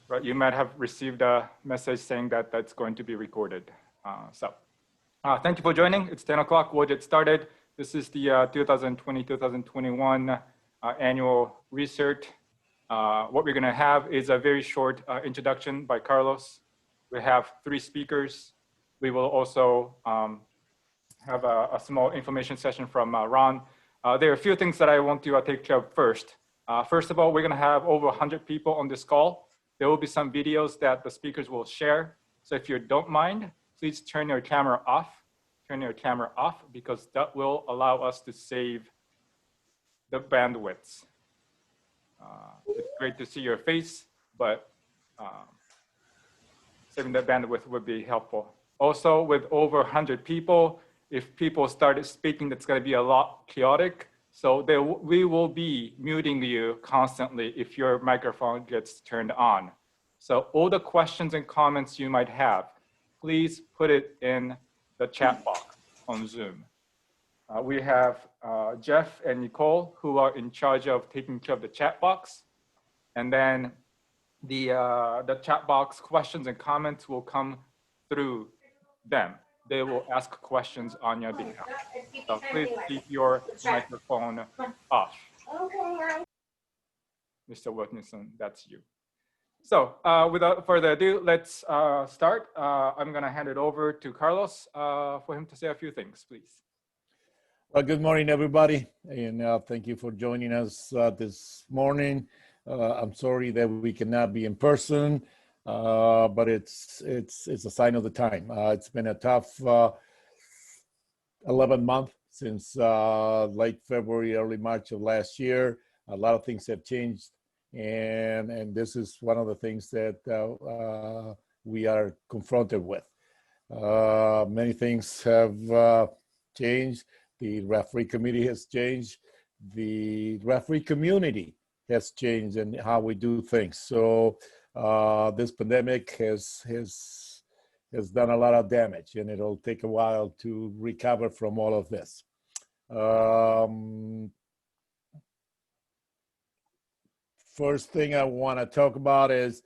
Right, you might have received a message saying that that's going to be recorded. Thank you for joining. It's 10 o'clock, we'll get started. This is the 2020-2021 annual Recert. What we're gonna have is a very short introduction by Carlos. We have 3 speakers. We will also have a small information session from Ron. There are a few things that I want to take care of first. First of all, we're gonna have over 100 people on this call. There will be some videos that the speakers will share. So if you don't mind, please turn your camera off. Turn your camera off because that will allow us to save the bandwidth. It's great to see your face, but saving the bandwidth would be helpful. Also, with over 100 people, if people started speaking, that's gonna be a lot chaotic. So we will be muting you constantly if your microphone gets turned on. So all the questions and comments you might have, please put it in the chat box on Zoom. We have Jeff and Nicole who are in charge of taking care of the chat box. And then the chat box questions and comments will come through them. They will ask questions on your behalf. So please keep your microphone off. Mr. Wilkinson, that's you. So without further ado, let's start. I'm gonna hand it over to Carlos for him to say a few things, please. Well, good morning, everybody. And thank you for joining us this morning. I'm sorry that we cannot be in person. But it's a sign of the time. It's been a tough 11 months since late February, early March of last year. A lot of things have changed, and this is one of the things that we are confronted with. Many things have changed. The referee committee has changed. The referee community has changed in how we do things. So this pandemic has done a lot of damage, and it'll take a while to recover from all of this. First thing I want to talk about is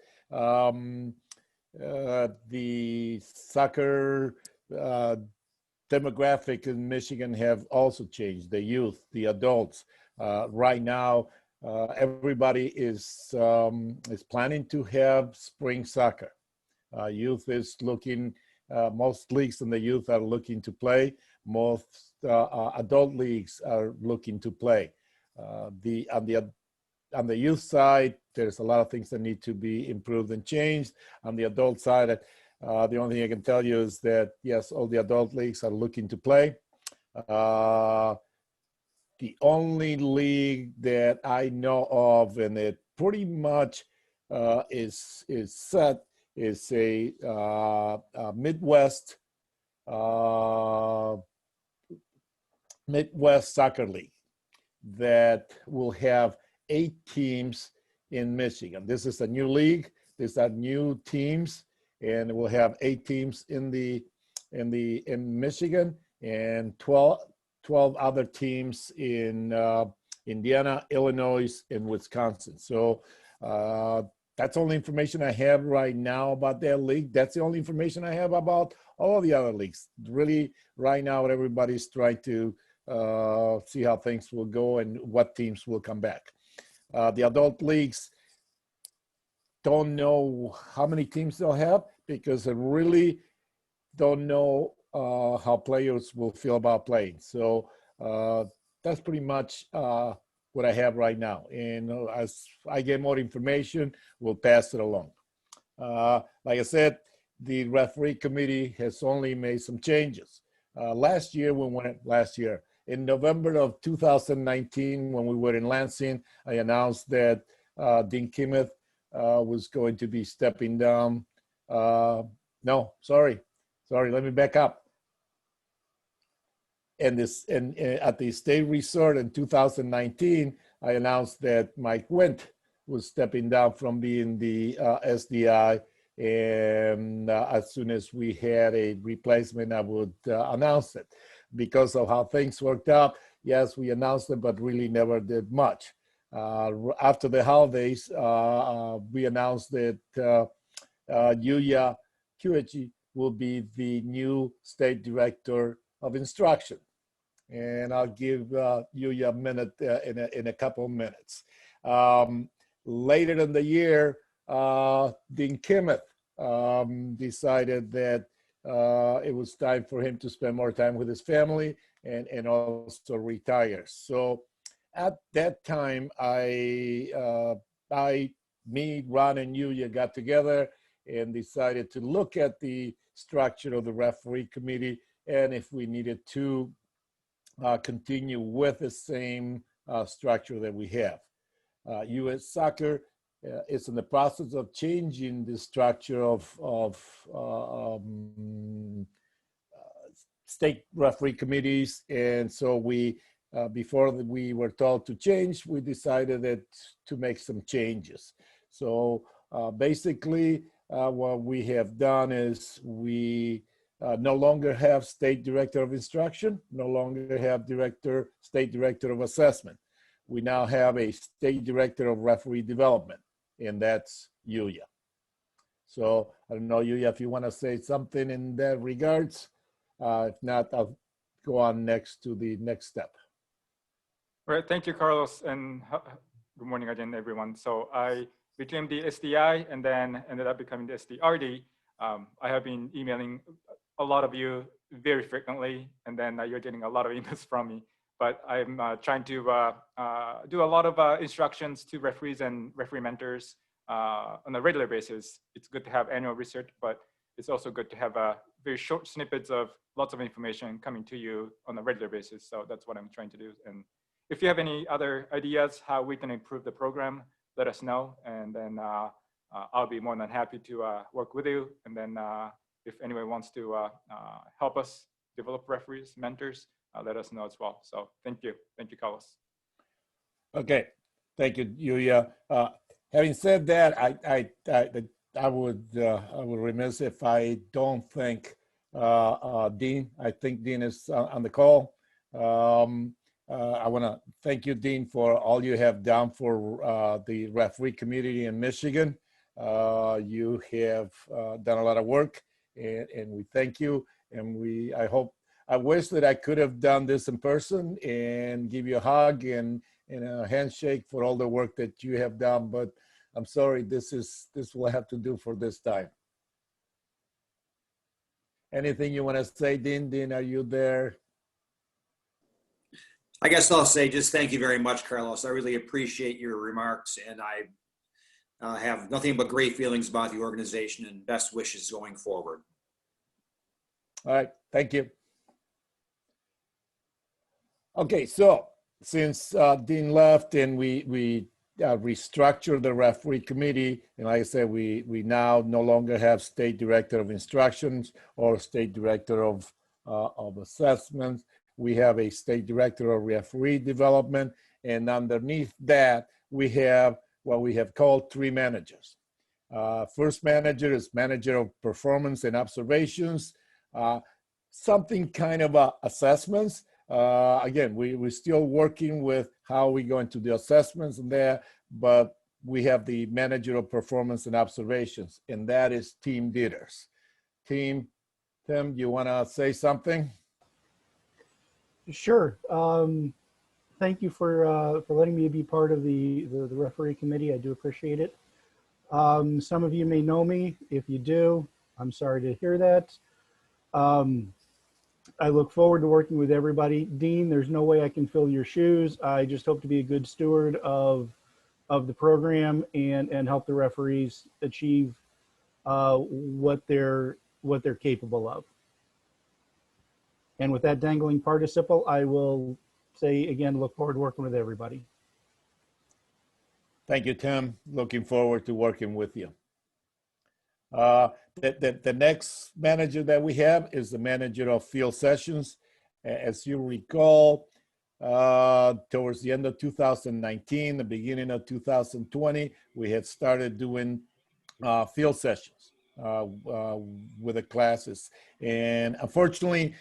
the soccer demographic in Michigan have also changed. The youth, the adults. Right now, everybody is planning to have spring soccer. Youth is looking, most leagues in the youth are looking to play. Most adult leagues are looking to play. On the youth side, there's a lot of things that need to be improved and changed. On the adult side, the only thing I can tell you is that, yes, all the adult leagues are looking to play. The only league that I know of, and it pretty much is set, is a Midwest Soccer League that will have 8 teams in Michigan. This is a new league. These are new teams, and we'll have 8 teams in Michigan and 12 other teams in Indiana, Illinois, and Wisconsin. So that's all the information I have right now about that league. That's the only information I have about all the other leagues. Really, right now, everybody's trying to see how things will go and what teams will come back. The adult leagues don't know how many teams they'll have because they really don't know how players will feel about playing. So that's pretty much what I have right now. And as I get more information, we'll pass it along. Like I said, the referee committee has only made some changes. Last year, in November of 2019, when we were in Lansing, I announced that Dean Kimmeth was going to be stepping down. No, sorry, let me back up. And at the state resort in 2019, I announced that Mike Wendt was stepping down from being the SDI. And as soon as we had a replacement, I would announce it. Because of how things worked out, yes, we announced it, but really never did much. After the holidays, we announced that Yuya Kyuichi will be the new state director of instruction. And I'll give Yuya a minute in a couple of minutes. Later in the year, Dean Kimmeth decided that it was time for him to spend more time with his family and also retire. So at that time, me, Ron, and Yuya got together and decided to look at the structure of the referee committee and if we needed to continue with the same structure that we have. U.S. Soccer is in the process of changing the structure of state referee committees, and so we, before we were told to change, we decided to make some changes. So basically, what we have done is we no longer have state director of instruction, no longer have state director of assessment. We now have a state director of referee development, and that's Yuya. So I don't know, Yuya, if you want to say something in that regards. If not, I'll go on next to the next step. All right, thank you, Carlos, and good morning again, everyone. So I became the SDI and then ended up becoming the SDRD. I have been emailing a lot of you very frequently, and then you're getting a lot of emails from me. But I'm trying to do a lot of instructions to referees and referee mentors on a regular basis. It's good to have annual research, but it's also good to have very short snippets of lots of information coming to you on a regular basis. So that's what I'm trying to do. And if you have any other ideas how we can improve the program, let us know. And then I'll be more than happy to work with you. And then if anyone wants to help us develop referees, mentors, let us know as well. So thank you. Thank you, Carlos. Okay. Thank you, Yuya. Having said that, I would remiss if I don't thank Dean. I think Dean is on the call. I want to thank you, Dean, for all you have done for the referee community in Michigan. You have done a lot of work, and we thank you. And I wish that I could have done this in person and give you a hug and a handshake for all the work that you have done. But I'm sorry, this will have to do for this time. Anything you want to say, Dean? Dean, are you there? I guess I'll say just thank you very much, Carlos. I really appreciate your remarks, and I have nothing but great feelings about the organization and best wishes going forward. All right, thank you. Okay, so since Dean left and we restructured the referee committee, and like I said, we now no longer have state director of instructions or state director of assessments. We have a state director of referee development, and underneath that, we have what we have called three managers. First manager is manager of performance and observations, something kind of assessments. Again, we're still working with how we're going to do assessments in there, but we have the manager of performance and observations, and that is Tim Dieters. Tim, you want to say something? Sure. Thank you for letting me be part of the referee committee. I do appreciate it. Some of you may know me. If you do, I'm sorry to hear that. I look forward to working with everybody. Dean, there's no way I can fill your shoes. I just hope to be a good steward of the program and help the referees achieve what they're capable of. And with that dangling participle, I will say again, look forward to working with everybody. Thank you, Tim. Looking forward to working with you. The next manager that we have is the manager of field sessions. As you recall, towards the end of 2019, the beginning of 2020, we had started doing field sessions with the classes. And unfortunately,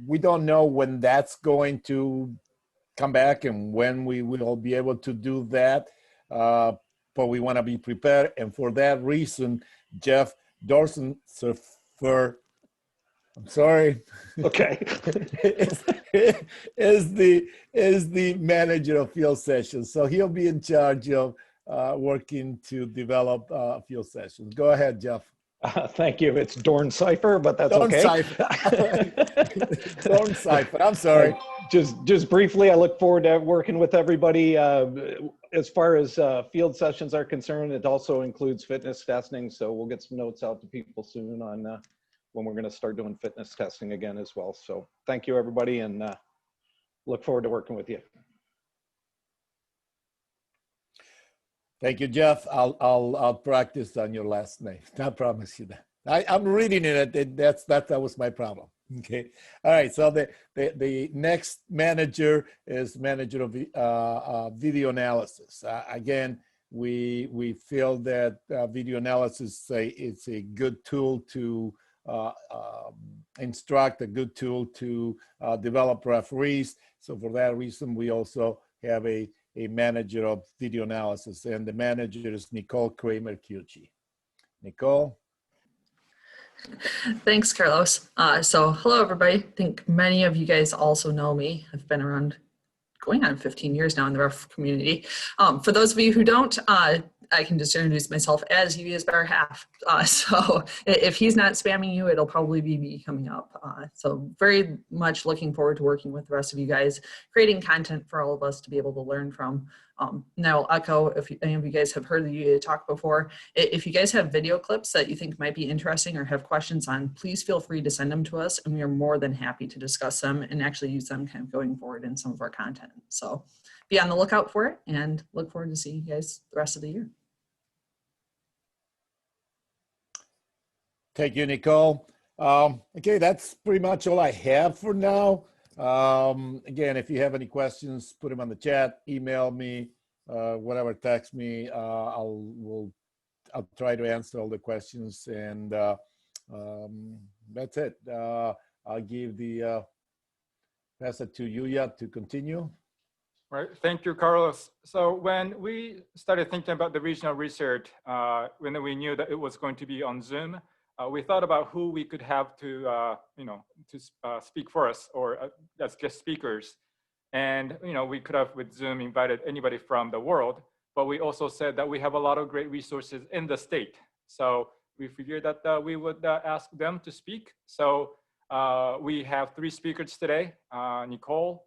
we don't know when that's going to come back and when we will be able to do that. But we want to be prepared. And for that reason, Jeff Dorsenfer, I'm sorry. Okay. is the manager of field sessions. So he'll be in charge of working to develop field sessions. Go ahead, Jeff. Thank you. It's Dorn Cipher, but that's Dorn okay. Dorn Cipher. I'm sorry. Just briefly, I look forward to working with everybody. As far as field sessions are concerned, it also includes fitness testing. So we'll get some notes out to people soon on when we're going to start doing fitness testing again as well. So thank you, everybody, and look forward to working with you. Thank you, Jeff. I'll practice on your last name. I promise you that. I'm reading it. That was my problem. Okay. All right. So the next manager is manager of video analysis. Again, we feel that video analysis it's a good tool to instruct, a good tool to develop referees. So for that reason, we also have a manager of video analysis, and the manager is Nicole Kramer-Cucci. Nicole? Thanks, Carlos. So hello, everybody. I think many of you guys also know me. I've been around going on 15 years now in the ref community. For those of you who don't, I can just introduce myself as UV's better half. So if he's not spamming you, it'll probably be me coming up. So very much looking forward to working with the rest of you guys, creating content for all of us to be able to learn from. Now I'll echo, if any of you guys have heard the UVA talk before, if you guys have video clips that you think might be interesting or have questions on, please feel free to send them to us, and we are more than happy to discuss them and actually use them kind of going forward in some of our content. So be on the lookout for it, and look forward to seeing you guys the rest of the year. Thank you, Nicole. Okay, that's pretty much all I have for now. Again, if you have any questions, put them on the chat, email me, whatever, text me. I'll try to answer all the questions, and that's it. I'll give the pass it to Yuya to continue. Right. Thank you, Carlos. So when we started thinking about the regional research, when we knew that it was going to be on Zoom, we thought about who we could have to, speak for us or as guest speakers. And, we could have with Zoom invited anybody from the world, but we also said that we have a lot of great resources in the state. So we figured that we would ask them to speak. So we have 3 speakers today, Nicole,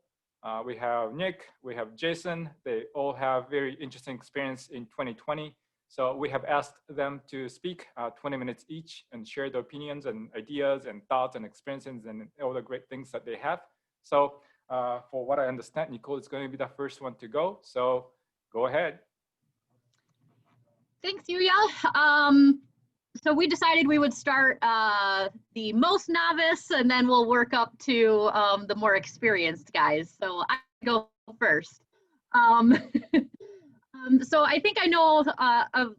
we have Nick, we have Jason. They all have very interesting experience in 2020. So we have asked them to speak 20 minutes each and share their opinions and ideas and thoughts and experiences and all the great things that they have. So for what I understand, Nicole is going to be the first one to go. So go ahead. Thanks, Yuya. So we decided we would start the most novice, and then we'll work up to the more experienced guys. So I go first. So I think I know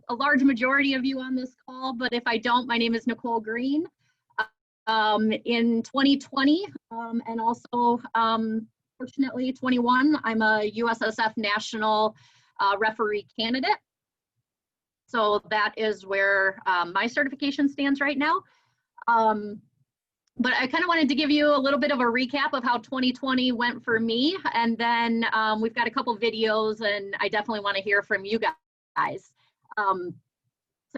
a large majority of you on this call, but if I don't, my name is Nicole Green. In 2020 and also fortunately 21, I'm a USSF national referee candidate. So that is where my certification stands right now. But I kind of wanted to give you a little bit of a recap of how 2020 went for me. And then we've got a couple videos, and I definitely want to hear from you guys.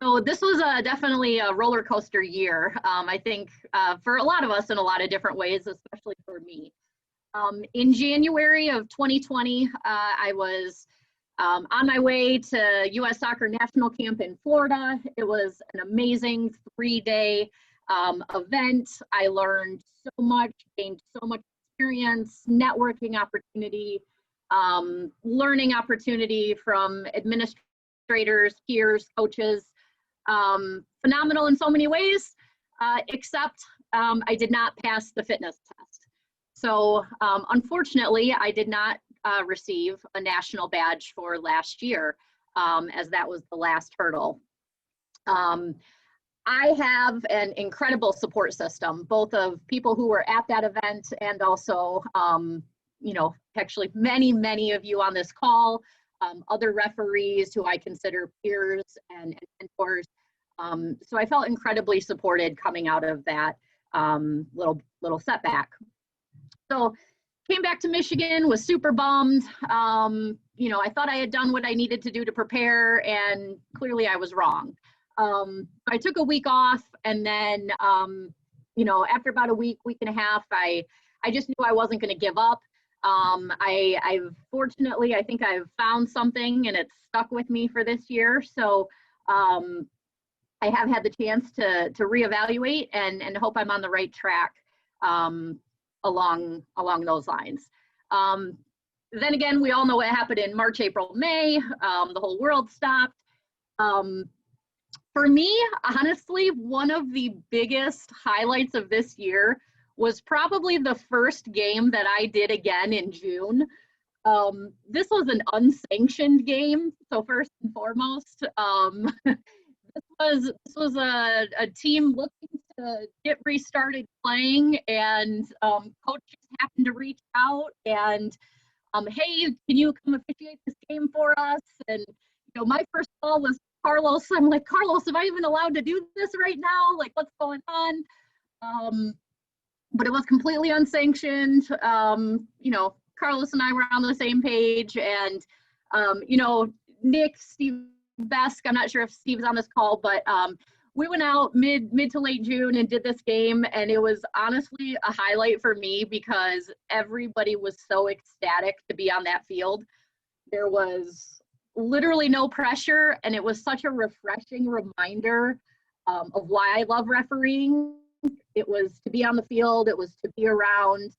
So this was definitely a roller coaster year, I think, for a lot of us in a lot of different ways, especially for me. In January of 2020, I was on my way to U.S. Soccer National Camp in Florida. It was an amazing 3-day event. I learned so much, gained so much experience, networking opportunity, learning opportunity from administrators, peers, coaches. Phenomenal in so many ways, except I did not pass the fitness test. So unfortunately, I did not receive a national badge for last year, as that was the last hurdle. I have an incredible support system, both of people who were at that event and also you know, actually many of you on this call, other referees who I consider peers and mentors. So I felt incredibly supported coming out of that little setback. So came back to Michigan, was super bummed. You know, I thought I had done what I needed to do to prepare, and clearly I was wrong. I took a week off, and then, you know, after about a week and a half, I just knew I wasn't going to give up. I've fortunately, I think I've found something, and it's stuck with me for this year. So I have had the chance to reevaluate and hope I'm on the right track along those lines. Then again, we all know what happened in March, April, May. The whole world stopped. For me, honestly, one of the biggest highlights of this year was probably the first game that I did again in June. This was an unsanctioned game, so first and foremost, this was a team looking to get restarted playing, and coach just happened to reach out and, hey, can you come officiate this game for us? And you know, my first call was Carlos. I'm like, Carlos, am I even allowed to do this right now? Like, what's going on? But it was completely unsanctioned. You know, Carlos and I were on the same page, and you know, Nick, Steve Besk, I'm not sure if Steve's on this call, but we went out mid to late June and did this game, and it was honestly a highlight for me because everybody was so ecstatic to be on that field. There was literally no pressure, and it was such a refreshing reminder of why I love refereeing. It was to be on the field, it was to be around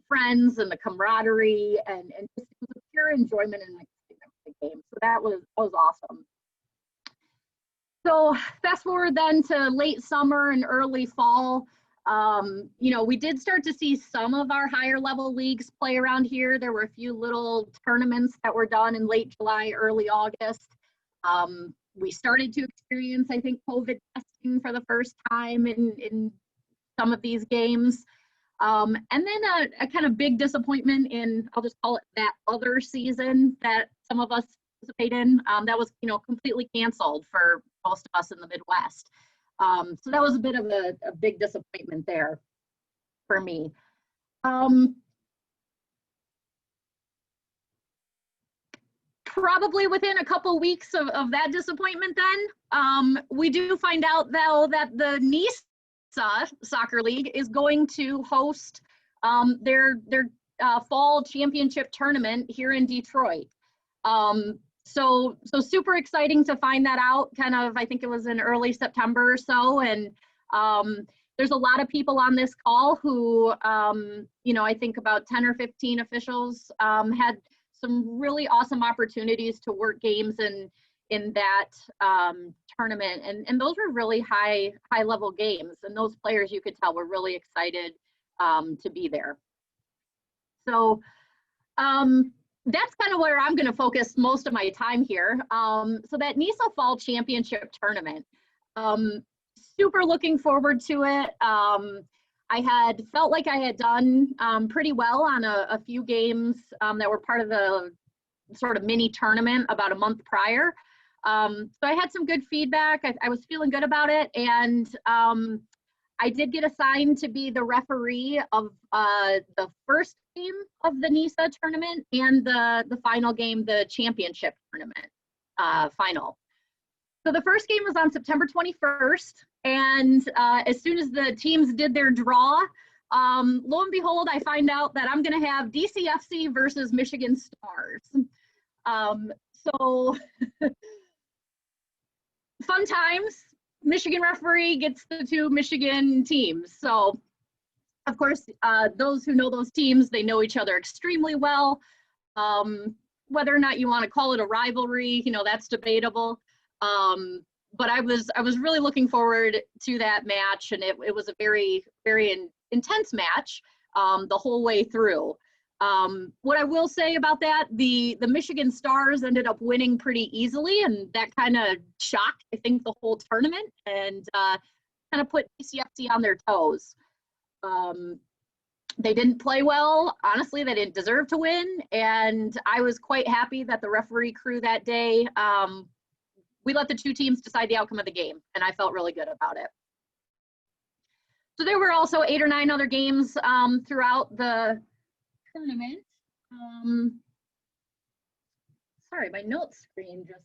friends and the camaraderie, and just, it was a pure enjoyment and excitement of the game. So that was awesome. So fast forward then to late summer and early fall. You know, we did start to see some of our higher level leagues play around here. There were a few little tournaments that were done in late July, early August. We started to experience, I think, COVID testing for the first time in some of these games. And then a kind of big disappointment in, I'll just call it that other season that some of us participate in, that was, you know, completely canceled for most of us in the Midwest. So that was a bit of a big disappointment there for me. Probably within a couple weeks of that disappointment then, we do find out though that the NISA Soccer League is going to host their fall championship tournament here in Detroit. So super exciting to find that out, kind of, I think it was in early September or so, and there's a lot of people on this call who, you know, I think about 10 or 15 officials had some really awesome opportunities to work games in that tournament, and those were really high level games, and those players, you could tell, were really excited to be there. So that's kind of where I'm going to focus most of my time here. So that NISA Fall Championship Tournament, super looking forward to it. I had felt like I had done pretty well on a few games that were part of the sort of mini tournament about a month prior. So I had some good feedback. I was feeling good about it. And I did get assigned to be the referee of the first game of the NISA tournament and the final game, the championship tournament final. So the first game was on September 21st. And as soon as the teams did their draw, lo and behold, I find out that I'm going to have DCFC versus Michigan Stars. So fun times. Michigan referee gets the two Michigan teams. So, of course, those who know those teams, they know each other extremely well. Whether or not you want to call it a rivalry, you know, that's debatable. But I was really looking forward to that match, and it was a very, very intense match the whole way through. What I will say about that, the Michigan Stars ended up winning pretty easily, and that kind of shocked, I think, the whole tournament and kind of put DCFC on their toes. They didn't play well. Honestly, they didn't deserve to win. And I was quite happy that the referee crew that day, we let the two teams decide the outcome of the game, and I felt really good about it. So there were also 8 or 9 other games throughout the tournament. Sorry, my notes screen just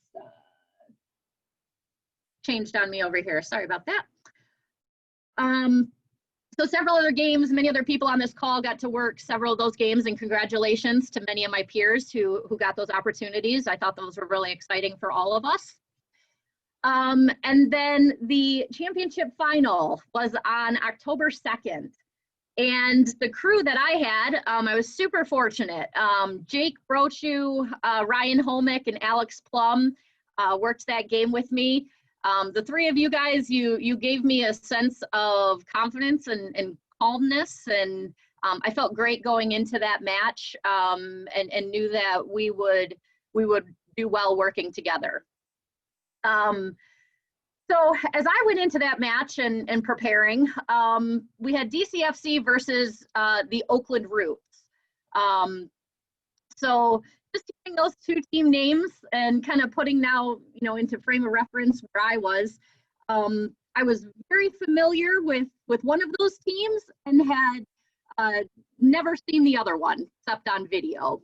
changed on me over here. Sorry about that. So several other games, many other people on this call got to work several of those games, and congratulations to many of my peers who got those opportunities. I thought those were really exciting for all of us. And then the championship final was on October 2nd. And the crew that I had, I was super fortunate. Jake Brochu, Ryan Holmick, and Alex Plum worked that game with me. The 3 of you guys, you gave me a sense of confidence and calmness, and I felt great going into that match, and knew that we would do well working together. So as I went into that match and preparing, we had DCFC versus the Oakland Roots. So just taking those 2 team names and kind of putting now, into frame of reference where I was very familiar with one of those teams and had never seen the other one except on video.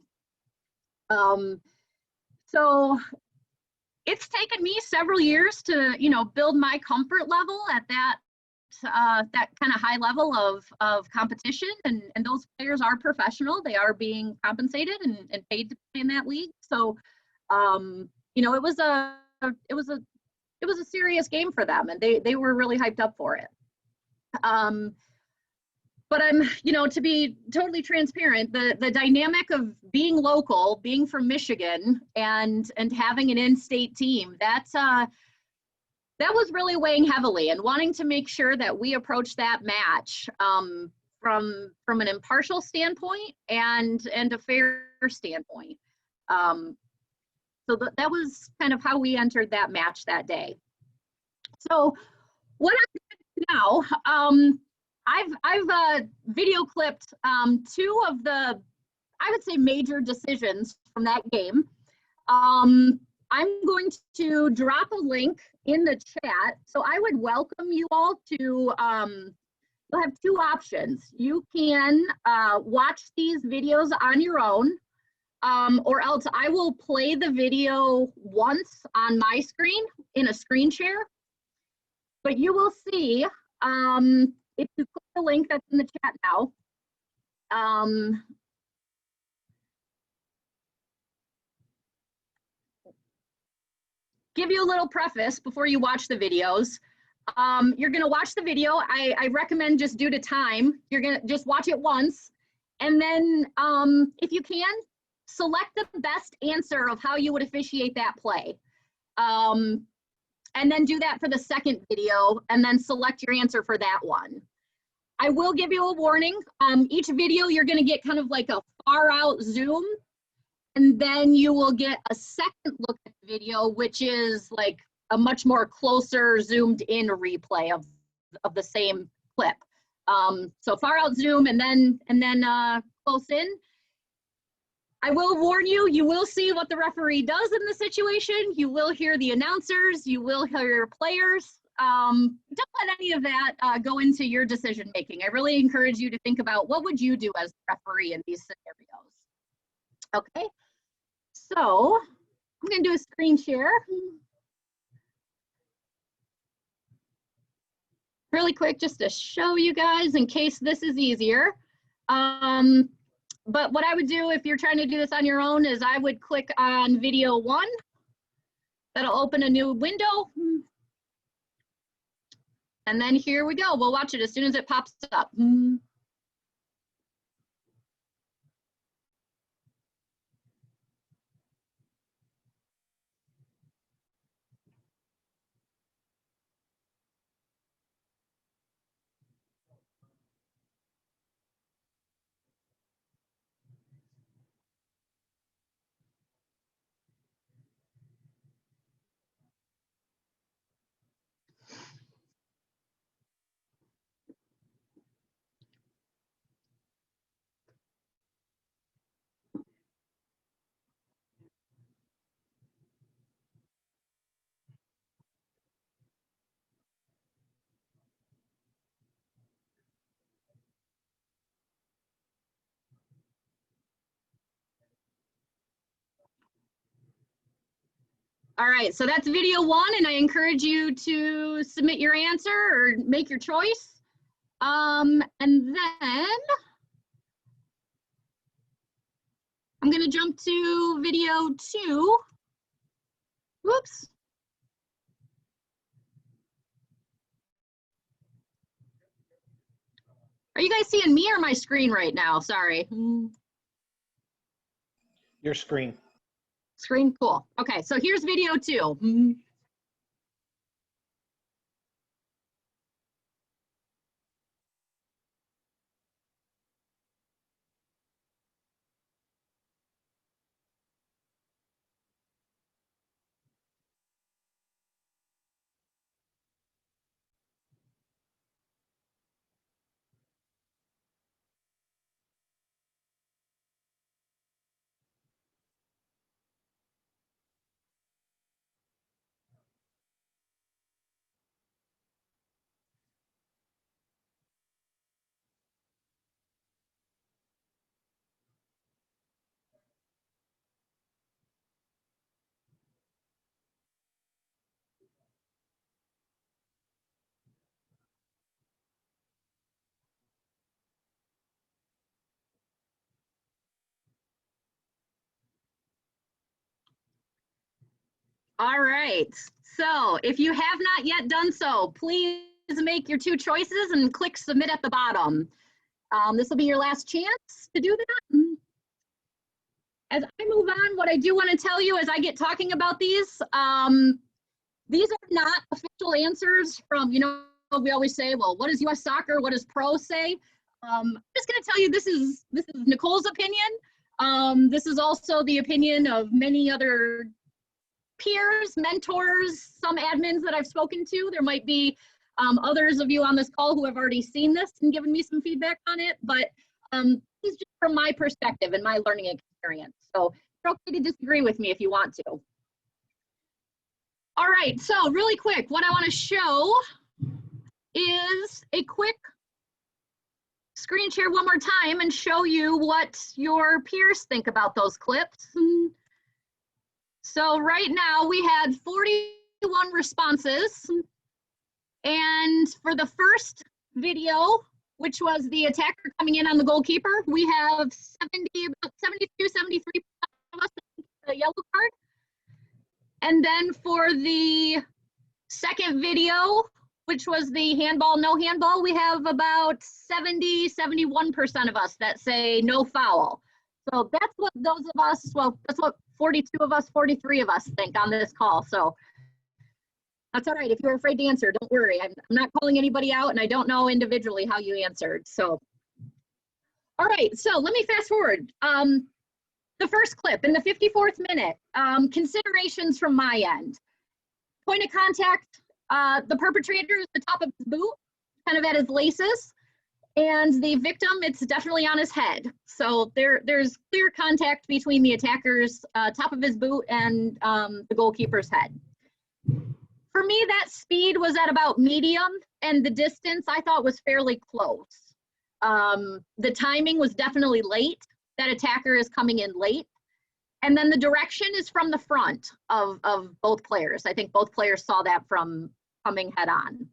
So it's taken me several years to, build my comfort level at that kind of high level of competition, and those players are professional. They are being compensated and paid to play in that league. So, it was a serious game for them, and they were really hyped up for it. But I'm, to be totally transparent, the dynamic of being local, being from Michigan, and having an in-state team, that was really weighing heavily, and wanting to make sure that we approach that match from an impartial standpoint and a fair standpoint. So that was kind of how we entered that match that day. So what I'm doing now, I've video clipped 2 of the, I would say, major decisions from that game. I'm going to drop a link in the chat. So I would welcome you all to, you'll have 2 options. You can watch these videos on your own, or else I will play the video once on my screen in a screen share. But you will see, if you click the link that's in the chat now, give you a little preface before you watch the videos. You're gonna watch the video. I recommend, just due to time, you're gonna just watch it once. And then if you can, select the best answer of how you would officiate that play. And then do that for the second video, and then select your answer for that one. I will give you a warning. Each video, you're gonna get kind of like a far out zoom, and then you will get a second look at the video, which is like a much more closer zoomed in replay of the same clip. So far out zoom and then close in. I will warn you, you will see what the referee does in the situation. You will hear the announcers, you will hear your players. Don't let any of that go into your decision making. I really encourage you to think about, what would you do as a referee in these scenarios? Okay, so I'm gonna do a screen share. Really quick, just to show you guys in case this is easier. But what I would do if you're trying to do this on your own is I would click on video 1. That'll open a new window. And then here we go. We'll watch it as soon as it pops up. All right, so that's video 1, and I encourage you to submit your answer or make your choice. And then I'm gonna jump to video 2. Whoops. Are you guys seeing me or my screen right now? Sorry. Your screen. Screen, cool. Okay, so here's video 2. All right, so if you have not yet done so, please make your 2 choices and click submit at the bottom. This will be your last chance to do that. As I move on, what I do want to tell you as I get talking about these are not official answers from, you know, we always say, well, what does US Soccer, what does Pro say? I'm just going to tell you this is Nicole's opinion. This is also the opinion of many other peers, mentors, some admins that I've spoken to. There might be others of you on this call who have already seen this and given me some feedback on it, but this is just from my perspective and my learning experience. So you're okay to disagree with me if you want to. All right, so really quick, what I want to show is a quick screen share one more time and show you what your peers think about those clips. So right now we had 41 responses, and for the first video, which was the attacker coming in on the goalkeeper, we have about 72, 73% of us the yellow card. And then for the second video, which was the handball, no handball, we have about 70, 71% of us that say no foul. So that's what those of us, well, that's what 42 of us, 43 of us think on this call. So that's all right. If you're afraid to answer, don't worry. I'm not calling anybody out, and I don't know individually how you answered. So, all right. So let me fast forward. The first clip in the 54th minute, considerations from my end. Point of contact, the perpetrator is the top of his boot, kind of at his laces. And the victim, it's definitely on his head. So there's clear contact between the attacker's top of his boot and the goalkeeper's head. For me, that speed was at about medium, and the distance I thought was fairly close. The timing was definitely late. That attacker is coming in late. And then the direction is from the front of both players. I think both players saw that from coming head on.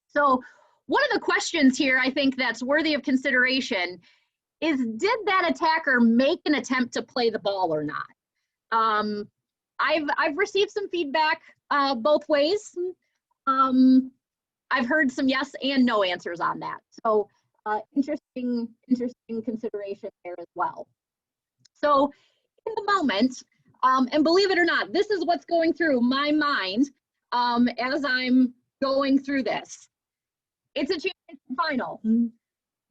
So one of the questions here, I think that's worthy of consideration is, did that attacker make an attempt to play the ball or not? I've received some feedback both ways. I've heard some yes and no answers on that. So interesting consideration there as well. So in the moment, and believe it or not, this is what's going through my mind as I'm going through this. It's a championship final.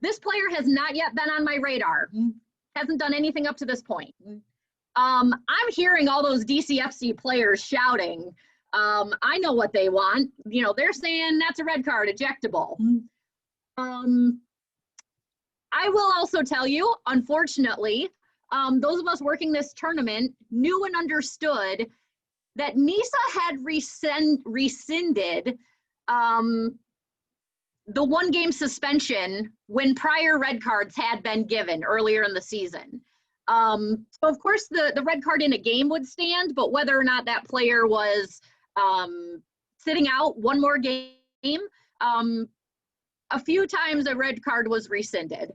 This player has not yet been on my radar. Hasn't done anything up to this point. I'm hearing all those DCFC players shouting. I know what they want. You know, they're saying that's a red card, ejectable. I will also tell you, unfortunately, those of us working this tournament knew and understood that NISA had rescinded the 1-game suspension when prior red cards had been given earlier in the season. So of course the red card in a game would stand, but whether or not that player was sitting out one more game, a few times a red card was rescinded.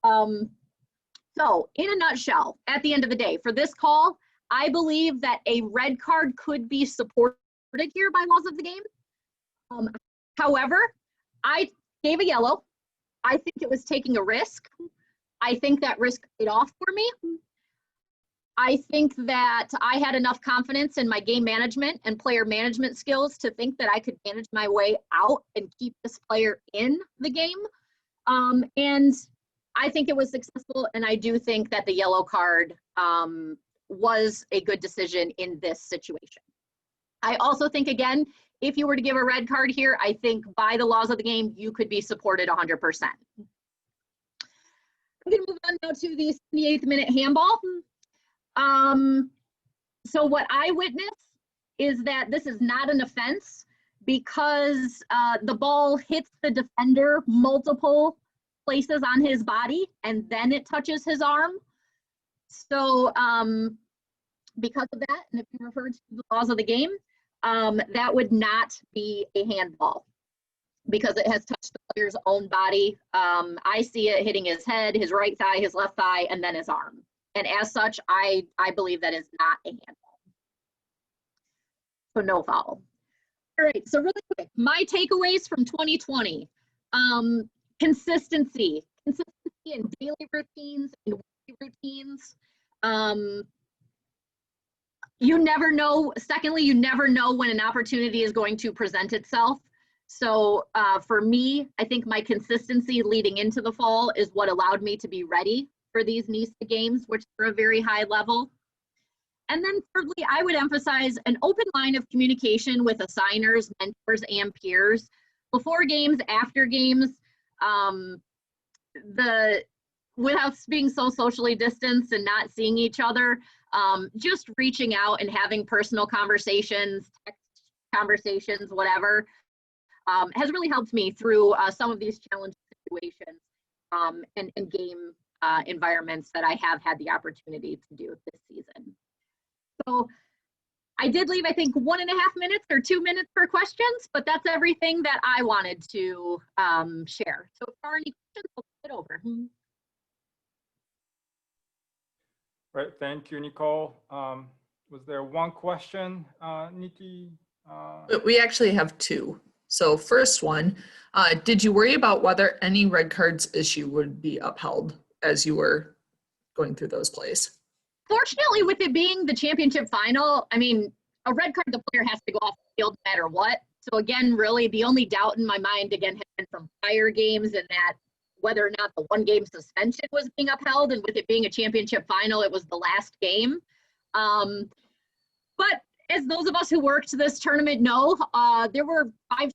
So in a nutshell, at the end of the day, for this call, I believe that a red card could be supported here by laws of the game. However, I gave a yellow. I think it was taking a risk. I think that risk paid off for me. I think that I had enough confidence in my game management and player management skills to think that I could manage my way out and keep this player in the game. And I think it was successful, and I do think that the yellow card was a good decision in this situation. I also think, again, if you were to give a red card here, I think by the laws of the game, you could be supported 100%. I'm going to move on now to the 78th minute handball. So what I witnessed is that this is not an offense because the ball hits the defender multiple places on his body and then it touches his arm. So because of that, and if you refer to the laws of the game, that would not be a handball because it has touched the player's own body. I see it hitting his head, his right thigh, his left thigh, and then his arm. And as such, I believe that is not a handball. So no foul. All right, so really quick, my takeaways from 2020. Consistency in daily routines and weekly routines. You never know. Secondly, you never know when an opportunity is going to present itself. So for me, I think my consistency leading into the fall is what allowed me to be ready for these NISA games, which are a very high level. And then thirdly, I would emphasize an open line of communication with assigners, mentors, and peers before games, after games. With us being so socially distanced and not seeing each other, just reaching out and having personal conversations, text conversations, whatever, has really helped me through some of these challenging situations and game environments that I have had the opportunity to do this season. So I did leave, I think, 1.5 minutes or 2 minutes for questions, but that's everything that I wanted to share. So if there are any questions, I'll put it over. Right, thank you, Nicole. Was there one question, Nikki? We actually have two. So first one, did you worry about whether any red cards issue would be upheld as you were going through those plays? Fortunately, with it being the championship final, I mean, a red card, the player has to go off the field no matter what. So again, really, the only doubt in my mind, again, has been from prior games and that whether or not the one game suspension was being upheld, and with it being a championship final, it was the last game. But as those of us who worked this tournament know, there were 5, 6,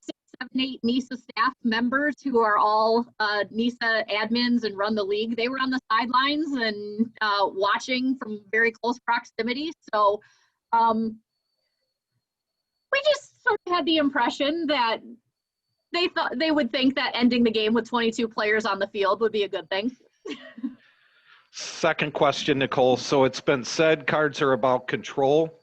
7, 8 NISA staff members who are all NISA admins and run the league. They were on the sidelines and watching from very close proximity. So we just sort of had the impression that they thought they would think that ending the game with 22 players on the field would be a good thing. Second question, Nicole. So it's been said cards are about control.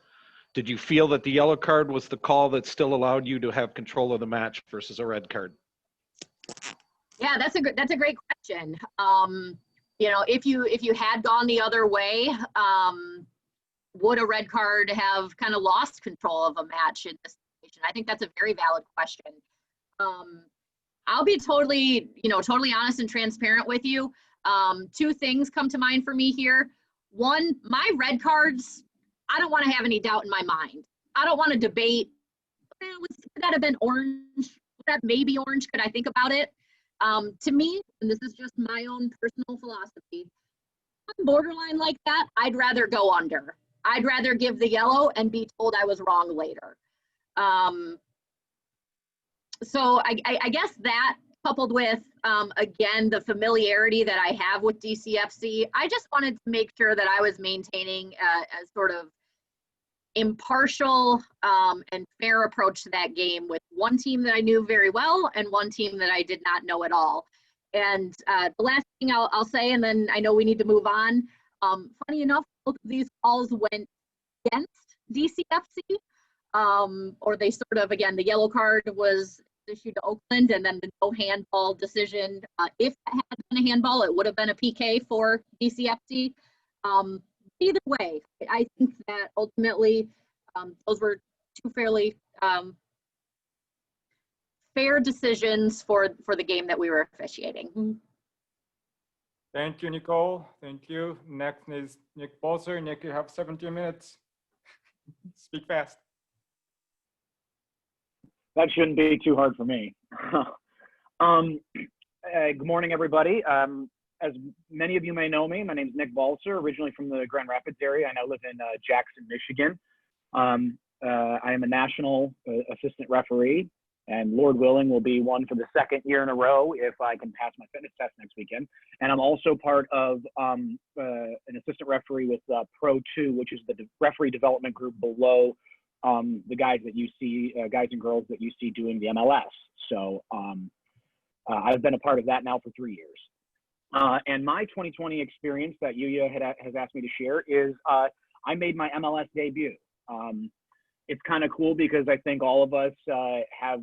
Did you feel that the yellow card was the call that still allowed you to have control of the match versus a red card? Yeah, that's a great question. You know, if you had gone the other way, would a red card have kind of lost control of a match in this situation? I think that's a very valid question. I'll be totally honest and transparent with you. 2 things come to mind for me here. One, my red cards, I don't want to have any doubt in my mind. I don't want to debate, could that have been orange? Would that maybe orange? Could I think about it? To me, and this is just my own personal philosophy, on borderline like that, I'd rather go under. I'd rather give the yellow and be told I was wrong later. So I guess that coupled with, again, the familiarity that I have with DCFC, I just wanted to make sure that I was maintaining a sort of impartial and fair approach to that game with one team that I knew very well and one team that I did not know at all. And the last thing I'll say, and then I know we need to move on, Funny enough, both of these calls went against DCFC, or they sort of, again, the yellow card was issued to Oakland, and then the no handball decision. If it had been a handball, it would have been a PK for DCFC. Either way, I think that ultimately those were two fairly fair decisions for the game that we were officiating. Thank you, Nicole. Thank you. Next is Nick Bolser. Nick, you have 17 minutes. Speak fast. That shouldn't be too hard for me. Good morning, everybody. As many of you may know me, my name is Nick Balser, originally from the Grand Rapids area. I now live in Jackson, Michigan. I am a national assistant referee, and Lord willing will be one for the second year in a row if I can pass my fitness test next weekend. And I'm also part of an assistant referee with Pro 2, which is the referee development group below the guys that you see, guys and girls that you see doing the MLS. So I've been a part of that now for 3 years. And my 2020 experience that Yuya has asked me to share is I made my MLS debut. It's kind of cool because I think all of us have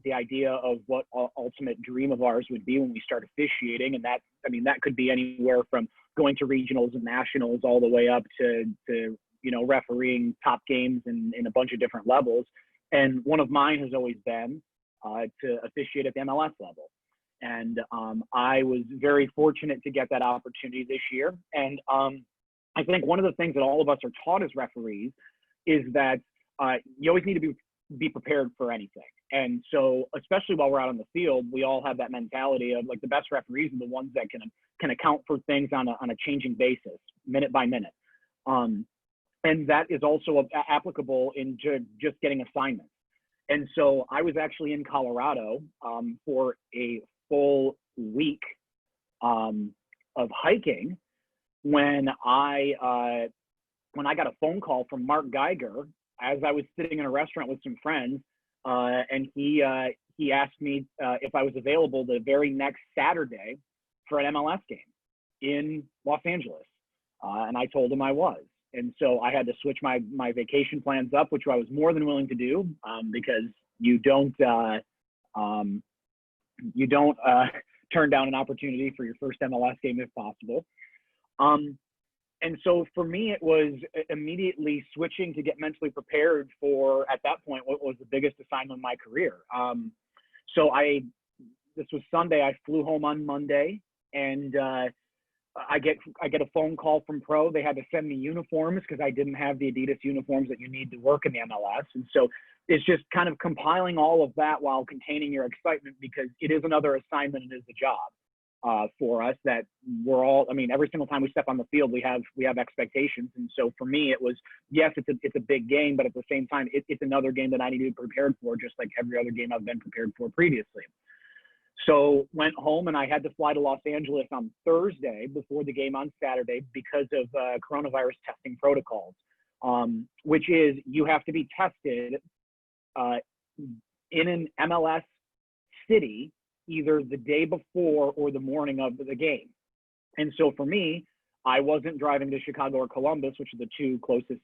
the idea of what ultimate dream of ours would be when we start officiating. And that, I mean, that could be anywhere from going to regionals and nationals all the way up to you know, refereeing top games in a bunch of different levels. And one of mine has always been to officiate at the MLS level. And I was very fortunate to get that opportunity this year. And I think one of the things that all of us are taught as referees is that you always need to be prepared for anything. And so, especially while we're out on the field, we all have that mentality of like the best referees are the ones that can account for things on a changing basis, minute by minute. And that is also applicable in just getting assignments. And so I was actually in Colorado for a full week of hiking when I got a phone call from Mark Geiger as I was sitting in a restaurant with some friends, and he asked me if I was available the very next Saturday for an MLS game in Los Angeles, and I told him I was. And so I had to switch my vacation plans up, which I was more than willing to do because you don't turn down an opportunity for your first MLS game if possible. And so for me, it was immediately switching to get mentally prepared for, at that point, what was the biggest assignment of my career. So this was Sunday, I flew home on Monday, and I get a phone call from Pro. They had to send me uniforms because I didn't have the Adidas uniforms that you need to work in the MLS. And so it's just kind of compiling all of that while containing your excitement, because it is another assignment and it is a job for us that we're all, I mean, every single time we step on the field, we have expectations. And so for me, it was, yes, it's a big game, but at the same time, it's another game that I need to be prepared for, just like every other game I've been prepared for previously. So went home and I had to fly to Los Angeles on Thursday before the game on Saturday because of coronavirus testing protocols, which is you have to be tested in an MLS city either the day before or the morning of the game. And so for me, I wasn't driving to Chicago or Columbus, which are the two closest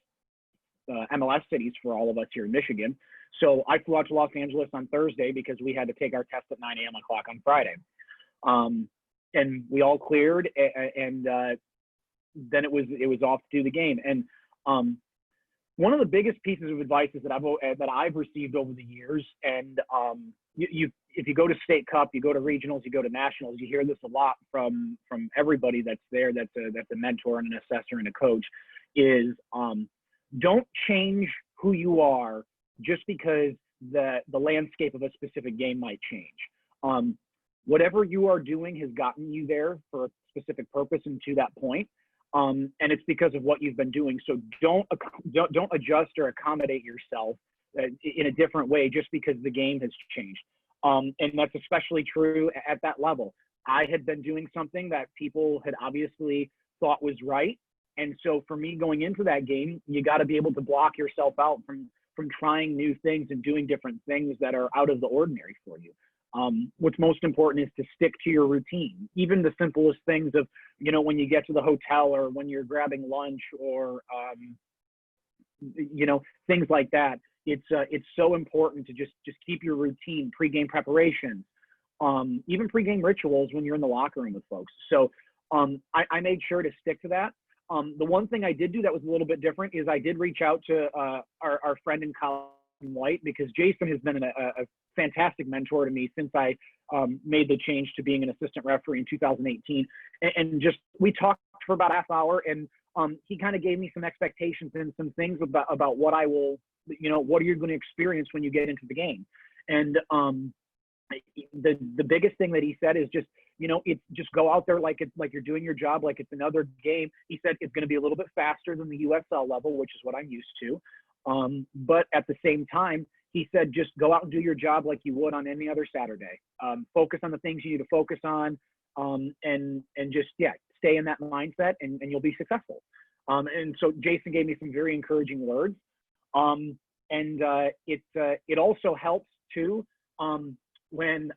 MLS cities for all of us here in Michigan. So I flew out to Los Angeles on Thursday because we had to take our test at 9 a.m. on Friday. And we all cleared, and then it was off to do the game. And one of the biggest pieces of advice that I've received over the years, and if you go to State Cup, you go to regionals, you go to nationals, you hear this a lot from everybody that's there, that's a mentor and an assessor and a coach, is don't change who you are just because the landscape of a specific game might change. Whatever you are doing has gotten you there for a specific purpose and to that point. And it's because of what you've been doing. So don't adjust or accommodate yourself in a different way just because the game has changed. And that's especially true at that level. I had been doing something that people had obviously thought was right. And so for me going into that game, you got to be able to block yourself out from trying new things and doing different things that are out of the ordinary for you. What's most important is to stick to your routine. Even the simplest things of, when you get to the hotel or when you're grabbing lunch or, things like that. It's so important to just keep your routine, pregame preparations, even pregame rituals when you're in the locker room with folks. So I made sure to stick to that. The one thing I did do that was a little bit different is I did reach out to our friend in Colin White, because Jason has been a fantastic mentor to me since I made the change to being an assistant referee in 2018. And just we talked for about a half hour, and he kind of gave me some expectations and some things about what I will, what are you going to experience when you get into the game. And the biggest thing that he said is just, it's just go out there like you're doing your job, like it's another game. He said it's going to be a little bit faster than the USL level, which is what I'm used to. But at the same time, he said, just go out and do your job like you would on any other Saturday. Focus on the things you need to focus on, and just, stay in that mindset, and you'll be successful. And so Jason gave me some very encouraging words. It also helps too, when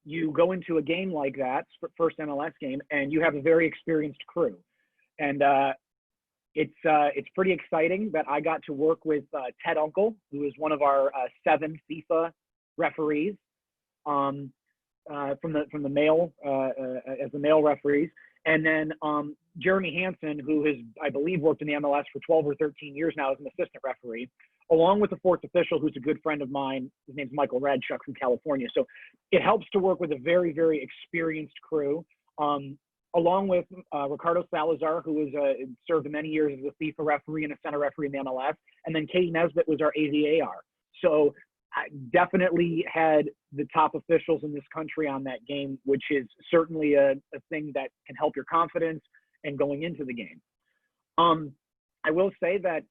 you go into a game like that, first MLS game, and you have a very experienced crew. And it's pretty exciting that I got to work with Ted Uncle, who is one of our 7 FIFA referees from the male as the male referees, and then Jeremy Hansen, who has, I believe, worked in the MLS for 12 or 13 years now as an assistant referee, along with the 4th official, who's a good friend of mine. His name's Michael Radchuk from California. So it helps to work with a very, very experienced crew. Along with Ricardo Salazar, who was served many years as a FIFA referee and a center referee in the MLS, and then Katie Nesbitt was our AVAR. So I definitely had the top officials in this country on that game, which is certainly a thing that can help your confidence and going into the game. I will say that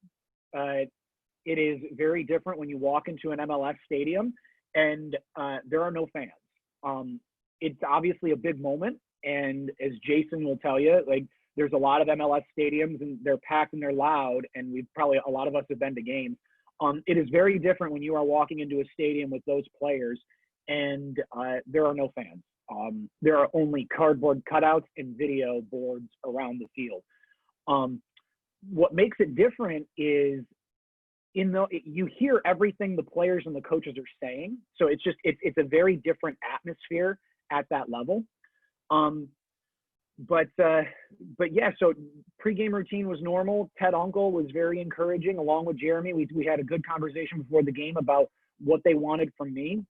it is very different when you walk into an MLS stadium and there are no fans. It's obviously a big moment. And as Jason will tell you, like, there's a lot of MLS stadiums and they're packed and they're loud, and a lot of us have been to games. It is very different when you are walking into a stadium with those players and there are no fans. There are only cardboard cutouts and video boards around the field. What makes it different is you hear everything the players and the coaches are saying. So it's a very different atmosphere at that level. But yeah, so pregame routine was normal. Ted Uncle was very encouraging, along with Jeremy. We had a good conversation before the game about what they wanted from me.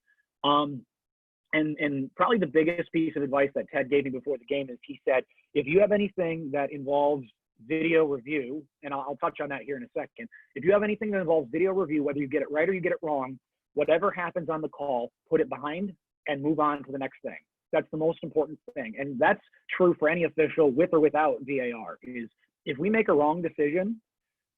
And probably the biggest piece of advice that Ted gave me before the game is he said, if you have anything that involves video review, and I'll touch on that here in a second. If you have anything that involves video review, whether you get it right or you get it wrong, whatever happens on the call, put it behind and move on to the next thing. That's the most important thing. And that's true for any official with or without VAR, is if we make a wrong decision,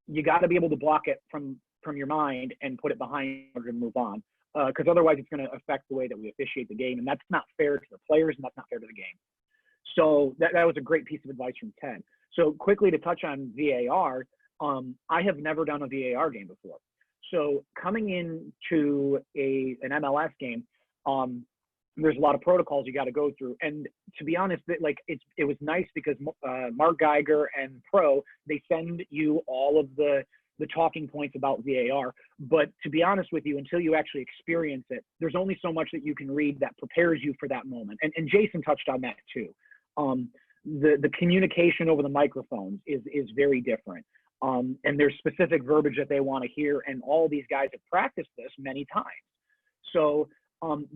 you got to be able to block it from your mind and put it behind and move on. Because otherwise it's going to affect the way that we officiate the game. And that's not fair to the players, and that's not fair to the game. So that was a great piece of advice from Ted. So quickly to touch on VAR, I have never done a VAR game before. So coming into an MLS game, there's a lot of protocols you got to go through. And to be honest, it was nice because Mark Geiger and Pro, they send you all of the talking points about VAR. But to be honest with you, until you actually experience it, there's only so much that you can read that prepares you for that moment. And Jason touched on that too. The communication over the microphones is very different. And there's specific verbiage that they want to hear. And all these guys have practiced this many times. So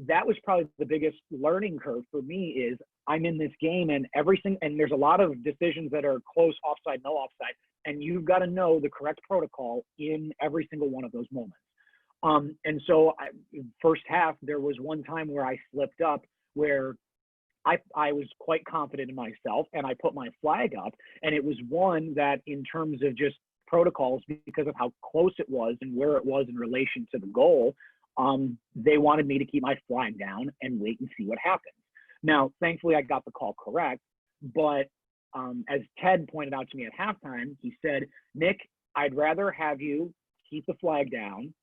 that was probably the biggest learning curve for me, is I'm in this game and and there's a lot of decisions that are close, offside, no offside, and you've got to know the correct protocol in every single one of those moments. And so first half, there was one time where I slipped up where I was quite confident in myself and I put my flag up, and it was one that in terms of just protocols, because of how close it was and where it was in relation to the goal, they wanted me to keep my flag down and wait and see what happens. Now, thankfully, I got the call correct, but as Ted pointed out to me at halftime, he said, Nick, I'd rather have you keep the flag down,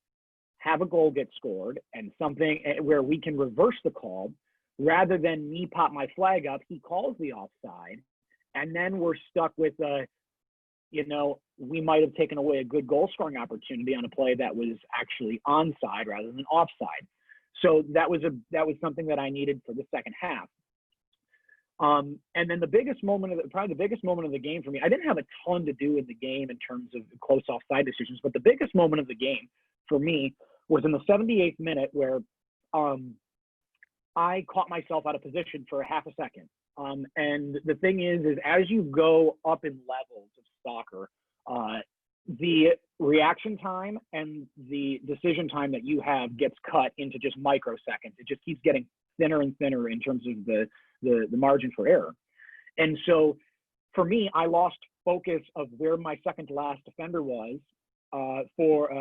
have a goal get scored and something where we can reverse the call, rather than me pop my flag up, he calls the offside, and then we're stuck with we might have taken away a good goal scoring opportunity on a play that was actually onside rather than offside. So that was something that I needed for the second half. And then probably the biggest moment of the game for me, I didn't have a ton to do in the game in terms of close offside decisions, but the biggest moment of the game for me was in the 78th minute, where I caught myself out of position for a half a second. And the thing is as you go up in levels of soccer, the reaction time and the decision time that you have gets cut into just microseconds. It just keeps getting thinner and thinner in terms of the margin for error. And so for me, I lost focus of where my second to last defender was for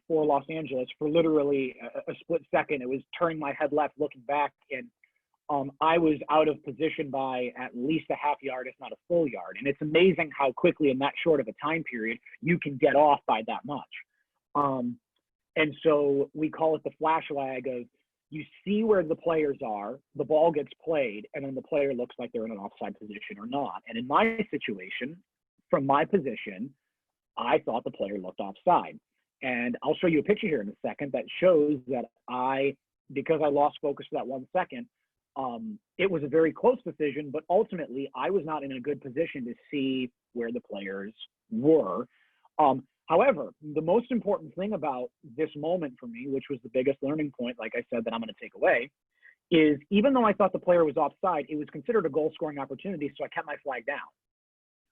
Los Angeles for literally a split second. It was turning my head left, looking back, and I was out of position by at least a half yard, if not a full yard. And it's amazing how quickly in that short of a time period you can get off by that much. And so we call it the flash lag of, you see where the players are, the ball gets played, and then the player looks like they're in an offside position or not. And in my situation, from my position, I thought the player looked offside. And I'll show you a picture here in a second that shows that because I lost focus for that 1 second, it was a very close decision, but ultimately I was not in a good position to see where the players were. However, the most important thing about this moment for me, which was the biggest learning point, like I said, that I'm going to take away, is even though I thought the player was offside, it was considered a goal scoring opportunity, so I kept my flag down.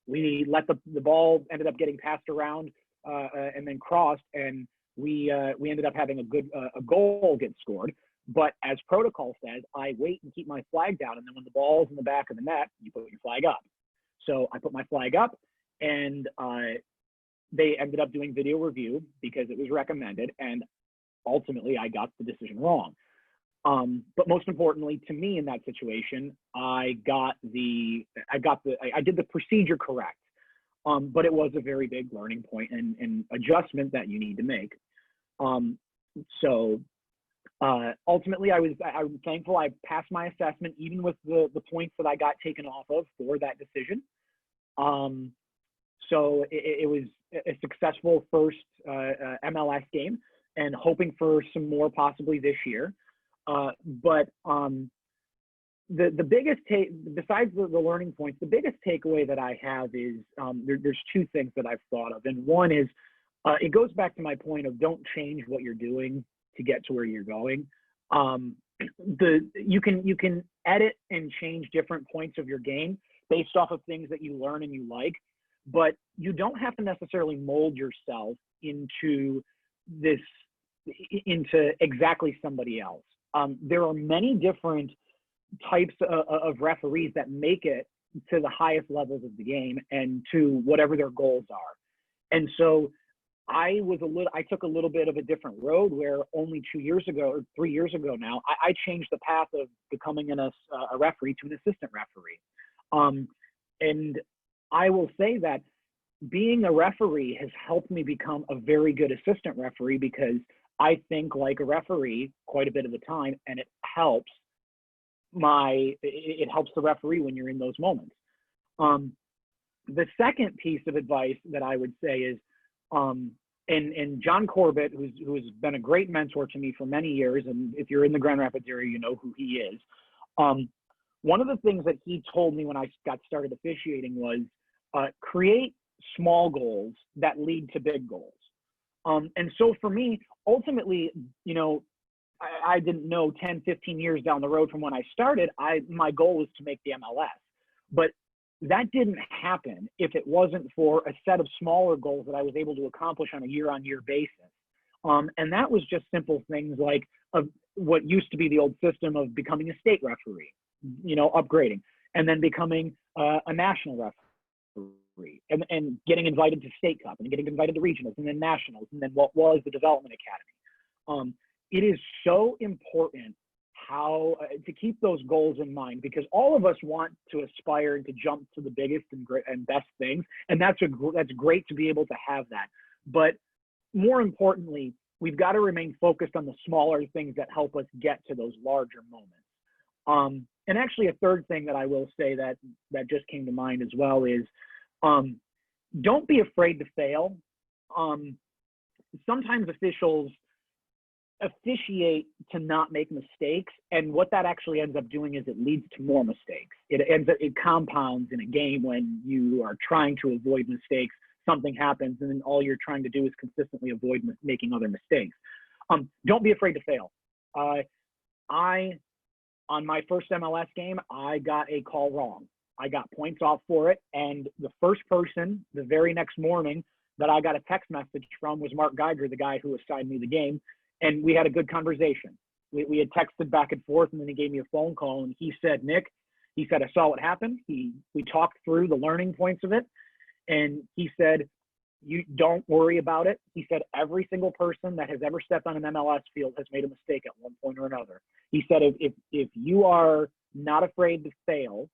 We let the ball ended up getting passed around and then crossed, and we ended up having a goal get scored. But as protocol says, I wait and keep my flag down, and then when the ball's in the back of the net, you put your flag up. So I put my flag up, and they ended up doing video review because it was recommended, and ultimately I got the decision wrong. But most importantly to me in that situation, I did the procedure correct. But it was a very big learning point and adjustment that you need to make. Ultimately I'm thankful I passed my assessment, even with the points that I got taken off of for that decision. So it was a successful first MLS game, and hoping for some more possibly this year. But the biggest besides the learning points, the biggest takeaway that I have is there's two things that I've thought of, and one is it goes back to my point of don't change what you're doing to get to where you're going. You can edit and change different points of your game based off of things that you learn and you like, but you don't have to necessarily mold yourself into exactly somebody else. There are many different types of referees that make it to the highest levels of the game and to whatever their goals are. And so I took a little bit of a different road, where only 2 years ago or 3 years ago now, I changed the path of becoming a referee to an assistant referee. And I will say that being a referee has helped me become a very good assistant referee, because I think like a referee quite a bit of the time, and it helps the referee when you're in those moments. The second piece of advice that I would say is, and John Corbett, who has been a great mentor to me for many years, and if you're in the Grand Rapids area, you know who he is. One of the things that he told me when I got started officiating was create small goals that lead to big goals. And so for me, ultimately, I didn't know 10, 15 years down the road from when I started, my goal was to make the MLS. But that didn't happen if it wasn't for a set of smaller goals that I was able to accomplish on a year-on-year basis. And that was just simple things like what used to be the old system of becoming a state referee, upgrading, and then becoming a national referee, and getting invited to State Cup, and getting invited to regionals, and then nationals, and then what was the Development Academy. It is so important how to keep those goals in mind, because all of us want to aspire and to jump to the biggest and best things, and that's great to be able to have that. But more importantly, we've got to remain focused on the smaller things that help us get to those larger moments. And actually, a third thing that I will say that just came to mind as well is, don't be afraid to fail. Sometimes officials officiate to not make mistakes, and what that actually ends up doing is it leads to more mistakes. It compounds in a game when you are trying to avoid mistakes. Something happens, and then all you're trying to do is consistently avoid making other mistakes. Don't be afraid to fail. On my first MLS game, I got a call wrong. I got points off for it, and the first person the very next morning that I got a text message from was Mark Geiger, the guy who assigned me the game, and we had a good conversation. We had texted back and forth, and then he gave me a phone call, and he said, Nick, he said, I saw what happened. We talked through the learning points of it, and he said, you don't worry about it. He said, every single person that has ever stepped on an MLS field has made a mistake at one point or another. He said, if you are not afraid to fail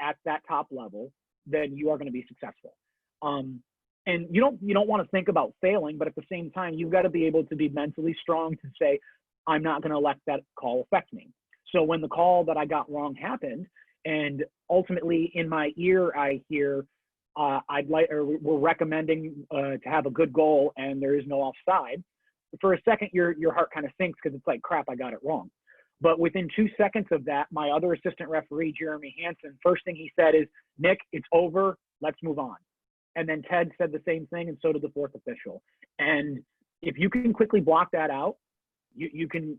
at that top level, then you are going to be successful. And you don't want to think about failing, but at the same time, you've got to be able to be mentally strong to say, I'm not going to let that call affect me. So when the call that I got wrong happened, and ultimately in my ear, I hear, we're recommending to have a good goal and there is no offside. For a second, your heart kind of sinks because it's like, crap, I got it wrong. But within 2 seconds of that, my other assistant referee, Jeremy Hansen, first thing he said is, Nick, it's over, let's move on. And then Ted said the same thing, and so did the fourth official. And if you can quickly block that out, you can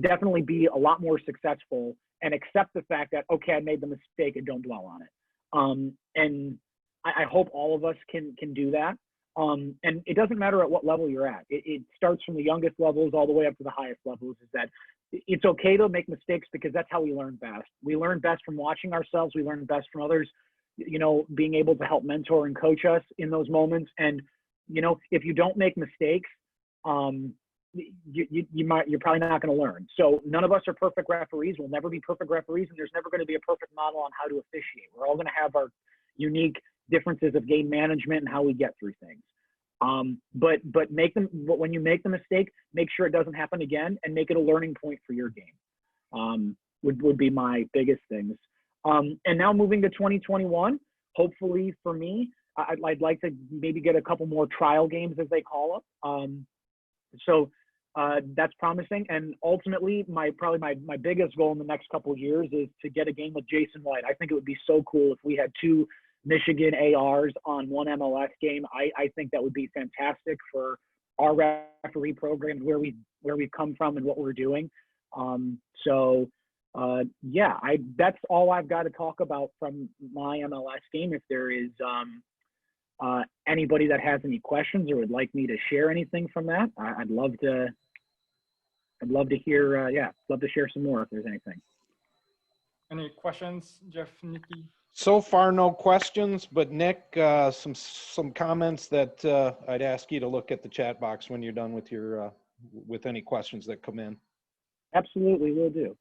definitely be a lot more successful and accept the fact that, okay, I made the mistake, and don't dwell on it. And I hope all of us can do that. And it doesn't matter at what level you're at. It starts from the youngest levels all the way up to the highest levels, is that it's okay to make mistakes because that's how we learn best. We learn best from watching ourselves. We learn best from others, being able to help mentor and coach us in those moments. And, if you don't make mistakes, you're probably not going to learn. So none of us are perfect referees. We'll never be perfect referees, and there's never going to be a perfect model on how to officiate. We're all going to have our unique differences of game management and how we get through things. But when you make the mistake, make sure it doesn't happen again, and make it a learning point for your game. Would be my biggest things. And now moving to 2021, hopefully for me, I'd like to maybe get a couple more trial games, as they call them. So that's promising. And ultimately, my biggest goal in the next couple of years is to get a game with Jason White. I think it would be so cool if we had 2 Michigan ARs on one MLS game. I think that would be fantastic for our referee program, where we've come from and what we're doing. That's all I've got to talk about from my MLS game. If there is anybody that has any questions or would like me to share anything from that, I'd love to hear. Love to share some more if there's anything. Any questions, Jeff, Nikki? So far, no questions, but Nick, some comments that I'd ask you to look at the chat box when you're done with your with any questions that come in. Absolutely, will do.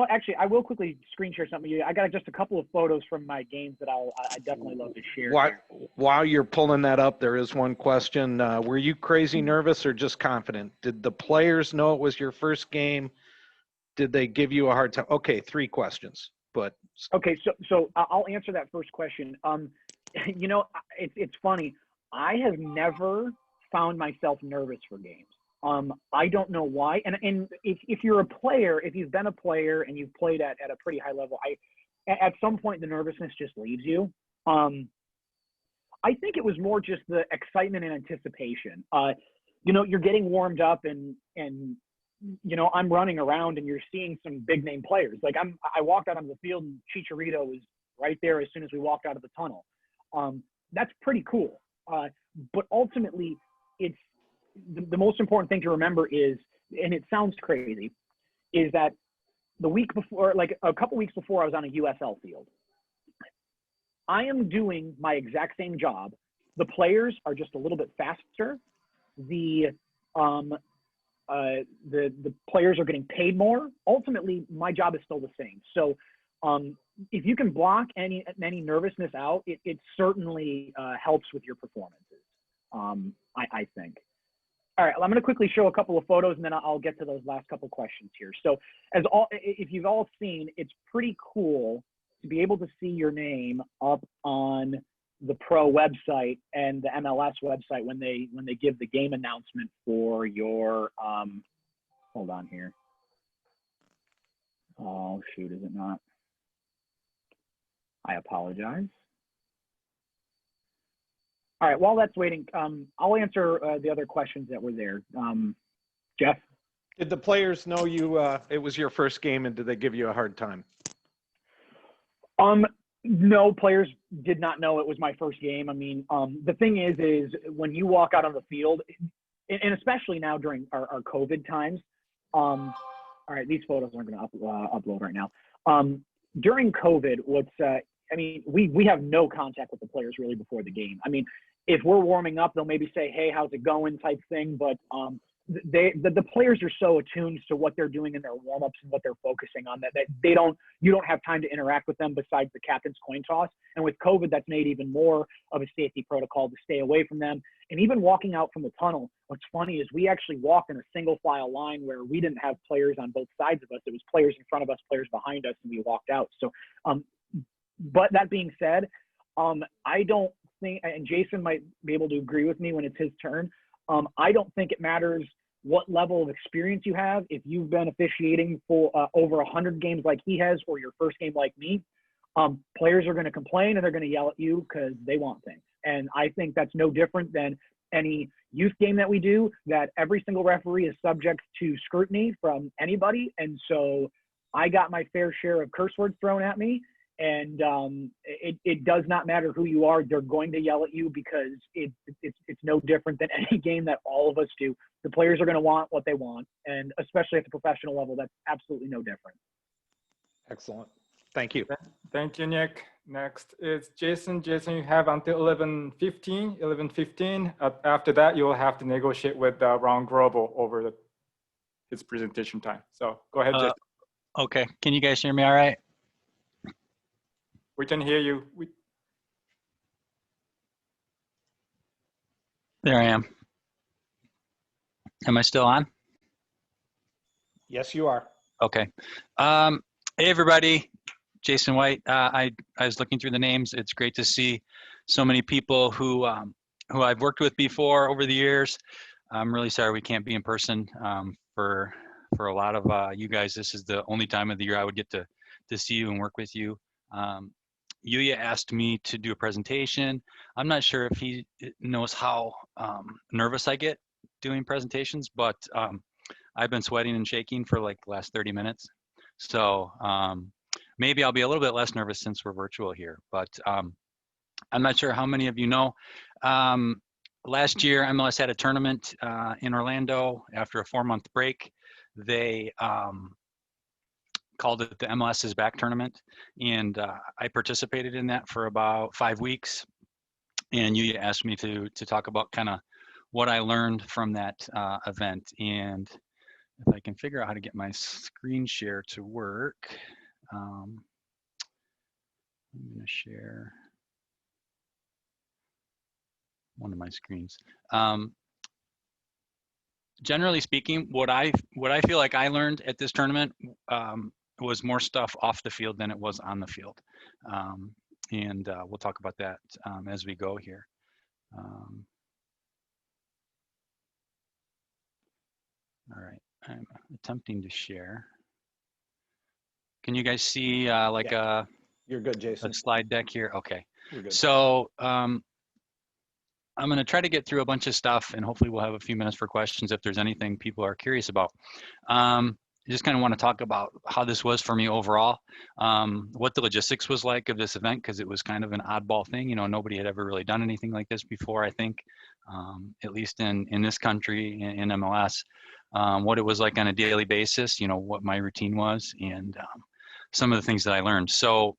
Actually, I will quickly screen share something. I got just a couple of photos from my games that I definitely love to share. While you're pulling that up, there is one question. Were you crazy nervous or just confident? Did the players know it was your first game? Did they give you a hard time? Okay, 3 questions. But okay, so I'll answer that first question. It's funny. I have never found myself nervous for games. I don't know why. And if you're a player, if you've been a player and you've played at a pretty high level, at some point the nervousness just leaves you. I think it was more just the excitement and anticipation. You're getting warmed up and I'm running around and you're seeing some big name players. Like I walked out on the field and Chicharito was right there as soon as we walked out of the tunnel. That's pretty cool. But ultimately, it's the most important thing to remember is, and it sounds crazy, is that the week before, like a couple weeks before, I was on a USL field. I am doing my exact same job. The players are just a little bit faster. The players are getting paid more. Ultimately, my job is still the same. So if you can block any nervousness out, it certainly helps with your performances. I think. All right, I'm going to quickly show a couple of photos, and then I'll get to those last couple questions here. So, if you've all seen, it's pretty cool to be able to see your name up on the pro website and the MLS website when they give the game announcement for your. Hold on here. Oh shoot, is it not? I apologize. All right, while that's waiting, I'll answer the other questions that were there. Jeff? Did the players know you, it was your first game, and did they give you a hard time? No, players did not know it was my first game. I mean, the thing is when you walk out on the field, and especially now during our COVID times, all right, these photos aren't going to upload right now. During COVID, I mean, we have no contact with the players really before the game. I mean, if we're warming up, they'll maybe say, "Hey, how's it going?" type thing. But the players are so attuned to what they're doing in their warm-ups and what they're focusing on that you don't have time to interact with them besides the captain's coin toss. And with COVID, that's made even more of a safety protocol to stay away from them. And even walking out from the tunnel, what's funny is we actually walked in a single file line where we didn't have players on both sides of us. It was players in front of us, players behind us, and we walked out. So, but that being said, I don't think, and Jason might be able to agree with me when it's his turn, I don't think it matters what level of experience you have. If you've been officiating for over 100 games like he has, or your first game like me, players are going to complain and they're going to yell at you because they want things. And I think that's no different than any youth game that we do, that every single referee is subject to scrutiny from anybody. And so I got my fair share of curse words thrown at me. And it does not matter who you are. They're going to yell at you because it's no different than any game that all of us do. The players are going to want what they want. And especially at the professional level, that's absolutely no different. Excellent. Thank you. Thank you, Nick. Next is Jason. Jason, you have until 11:15. After that, you'll have to negotiate with Ron Grobel over his presentation time. So go ahead, Jason. Okay. Can you guys hear me all right? We can hear you. There I am. Am I still on? Yes, you are. Okay. Hey, everybody. Jason White. I was looking through the names. It's great to see so many people who I've worked with before over the years. I'm really sorry we can't be in person. For a lot of you guys, this is the only time of the year I would get to see you and work with you. Yuya asked me to do a presentation. I'm not sure if he knows how nervous I get doing presentations, but I've been sweating and shaking for like the last 30 minutes. So maybe I'll be a little bit less nervous since we're virtual here, but I'm not sure how many of you know. Last year, MLS had a tournament in Orlando after a 4-month break. They called it the MLS is Back tournament. And I participated in that for about 5 weeks. And you asked me to talk about kind of what I learned from that event. And if I can figure out how to get my screen share to work, I'm gonna share one of my screens. Generally speaking, what I feel like I learned at this tournament was more stuff off the field than it was on the field. And we'll talk about that as we go here. All right, I'm attempting to share. Can you guys see You're good, Jason. a slide deck here? Okay. You're good. So I'm going to try to get through a bunch of stuff, and hopefully we'll have a few minutes for questions if there's anything people are curious about. I just kind of want to talk about how this was for me overall, what the logistics was like of this event, because it was kind of an oddball thing. You know, nobody had ever really done anything like this before, I think, at least in this country, in MLS, what it was like on a daily basis, you know, what my routine was, and some of the things that I learned. So,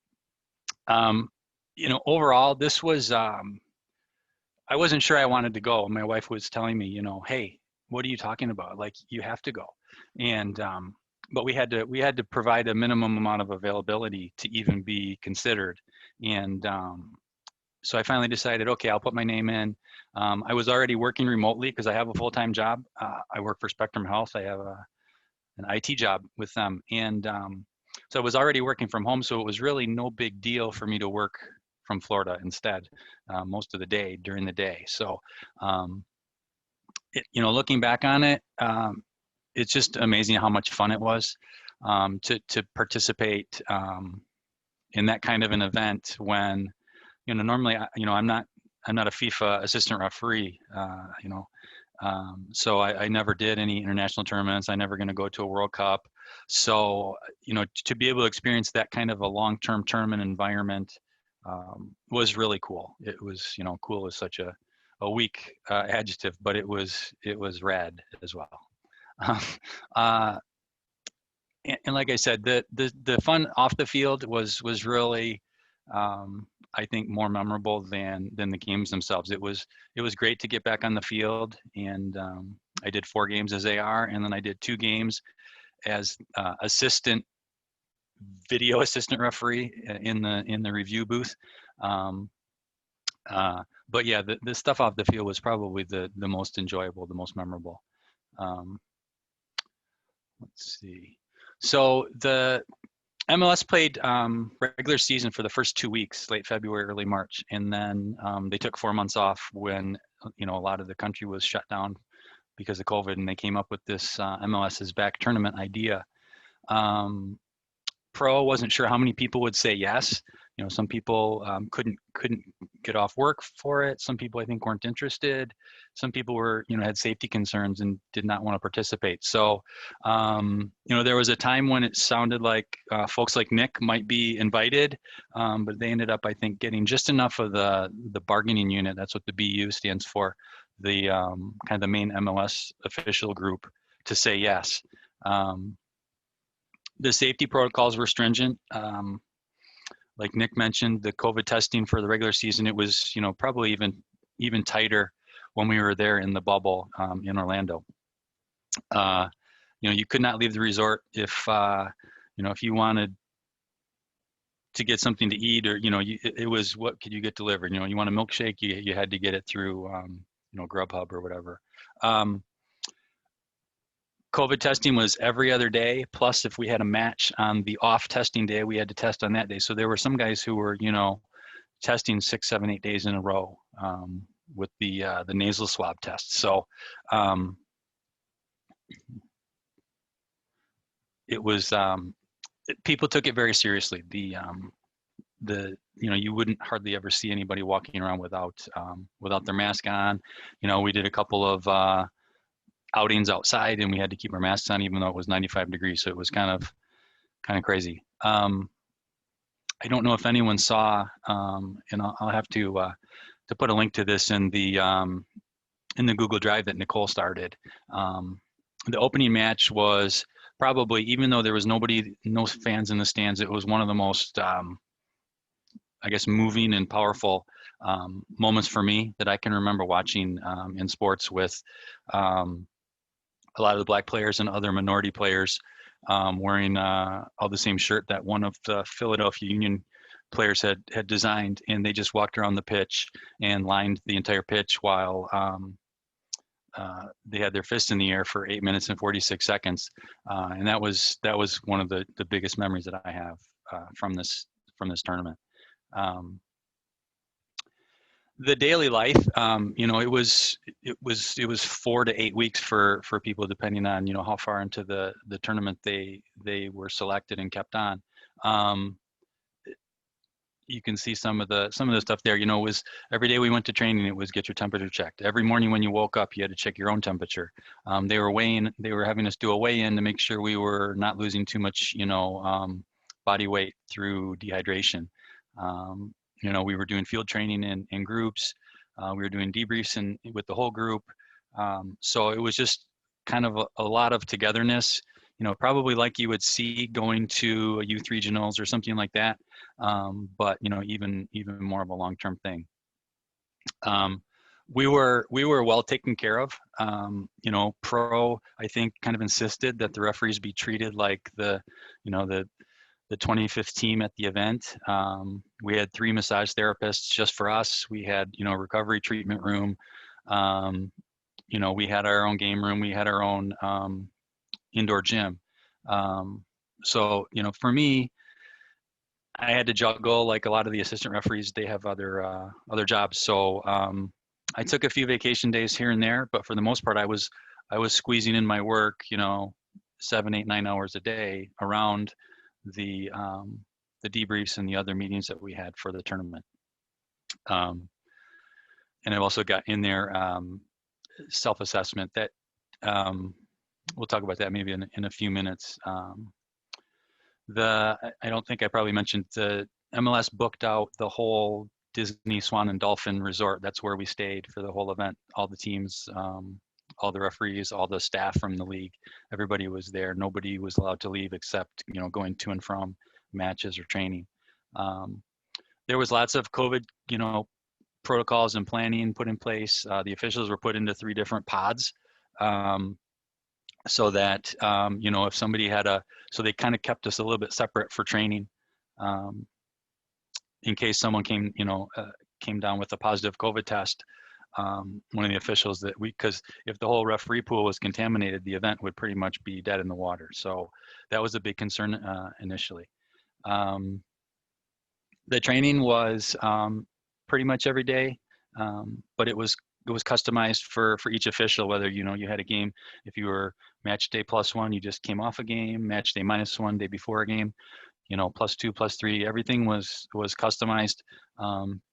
you know, overall, this was, I wasn't sure I wanted to go. My wife was telling me, you know, hey, what are you talking about? Like, you have to go. And, but we had to provide a minimum amount of availability to even be considered. And so I finally decided, okay, I'll put my name in. I was already working remotely because I have a full-time job. I work for Spectrum Health. I have an IT job with them. And so I was already working from home. So it was really no big deal for me to work from Florida instead, most of the day during the day. So, looking back on it, it's just amazing how much fun it was to participate in that kind of an event when, normally, I'm not a FIFA assistant referee, so I never did any international tournaments. I never going to go to a World Cup. So, to be able to experience that kind of a long-term tournament environment was really cool. It was, cool is such a weak adjective, but it was rad as well. And like I said, the fun off the field was really, I think, more memorable than the games themselves. It was great to get back on the field, and I did 4 games as AR, and then I did 2 games as video assistant referee in the review booth. But yeah, the stuff off the field was probably the most enjoyable, the most memorable. Let's see. So the MLS played regular season for the first 2 weeks, late February, early March, and then they took 4 months off when a lot of the country was shut down because of COVID, and they came up with this MLS is back tournament idea. Pro wasn't sure how many people would say yes. Some people couldn't get off work for it. Some people, I think, weren't interested. Some people were, had safety concerns and did not want to participate. So, there was a time when it sounded like folks like Nick might be invited, but they ended up, I think, getting just enough of the bargaining unit. That's what the BU stands for, the kind of the main MLS official group, to say yes. The safety protocols were stringent. Like Nick mentioned, the COVID testing for the regular season, it was, probably even tighter when we were there in the bubble in Orlando. You could not leave the resort if you wanted to get something to eat, or, it was, what could you get delivered? You want a milkshake, you had to get it through, Grubhub or whatever. COVID testing was every other day. Plus, if we had a match on the off testing day, we had to test on that day. So there were some guys who were, testing 6, 7, 8 days in a row with the nasal swab test. So it was, people took it very seriously. You wouldn't hardly ever see anybody walking around without their mask on. We did a couple of outings outside, and we had to keep our masks on even though it was 95 degrees. So it was kind of crazy. I don't know if anyone saw, and I'll have to put a link to this in the Google Drive that Nicole started. The opening match was probably, even though there was no fans in the stands, it was one of the most, I guess, moving and powerful moments for me that I can remember watching in sports, with a lot of the black players and other minority players wearing all the same shirt that one of the Philadelphia Union players had designed, and they just walked around the pitch and lined the entire pitch while they had their fists in the air for 8 minutes and 46 seconds, and that was one of the biggest memories that I have from this tournament. The daily life, it was 4 to 8 weeks for people, depending on how far into the tournament they were selected and kept on. You can see some of the stuff there. It was every day we went to training, it was get your temperature checked. Every morning when you woke up, you had to check your own temperature. They were having us do a weigh-in to make sure we were not losing too much body weight through dehydration. We were doing field training in groups. We were doing debriefs with the whole group. So it was just kind of a lot of togetherness, probably like you would see going to a youth regionals or something like that. But, even more of a long-term thing. We were well taken care of. Pro, I think, kind of insisted that the referees be treated like the 25th team at the event. We had 3 massage therapists just for us. We had, you know, a recovery treatment room. You know, we had our own game room. We had our own indoor gym. So, you know, for me, I had to juggle like a lot of the assistant referees. They have other jobs. So I took a few vacation days here and there, but for the most part, I was squeezing in my work, you know, 7, 8, 9 hours a day around the debriefs and the other meetings that we had for the tournament. And I've also got in there self-assessment that we'll talk about that maybe in a few minutes. I don't think I probably mentioned the MLS booked out the whole Disney Swan and Dolphin Resort. That's where we stayed for the whole event. All the teams, all the referees, all the staff from the league, everybody was there. Nobody was allowed to leave except, you know, going to and from matches or training. There was lots of COVID, you know, protocols and planning put in place. The officials were put into 3 different pods. So that, you know, if somebody had so they kind of kept us a little bit separate for training in case someone came down with a positive COVID test. One of the officials because if the whole referee pool was contaminated, the event would pretty much be dead in the water. So that was a big concern initially. The training was pretty much every day, but it was customized for each official, whether, you know, you had a game, if you were match day +1, you just came off a game, match day -1, day before a game, you know, +2, +3, everything was customized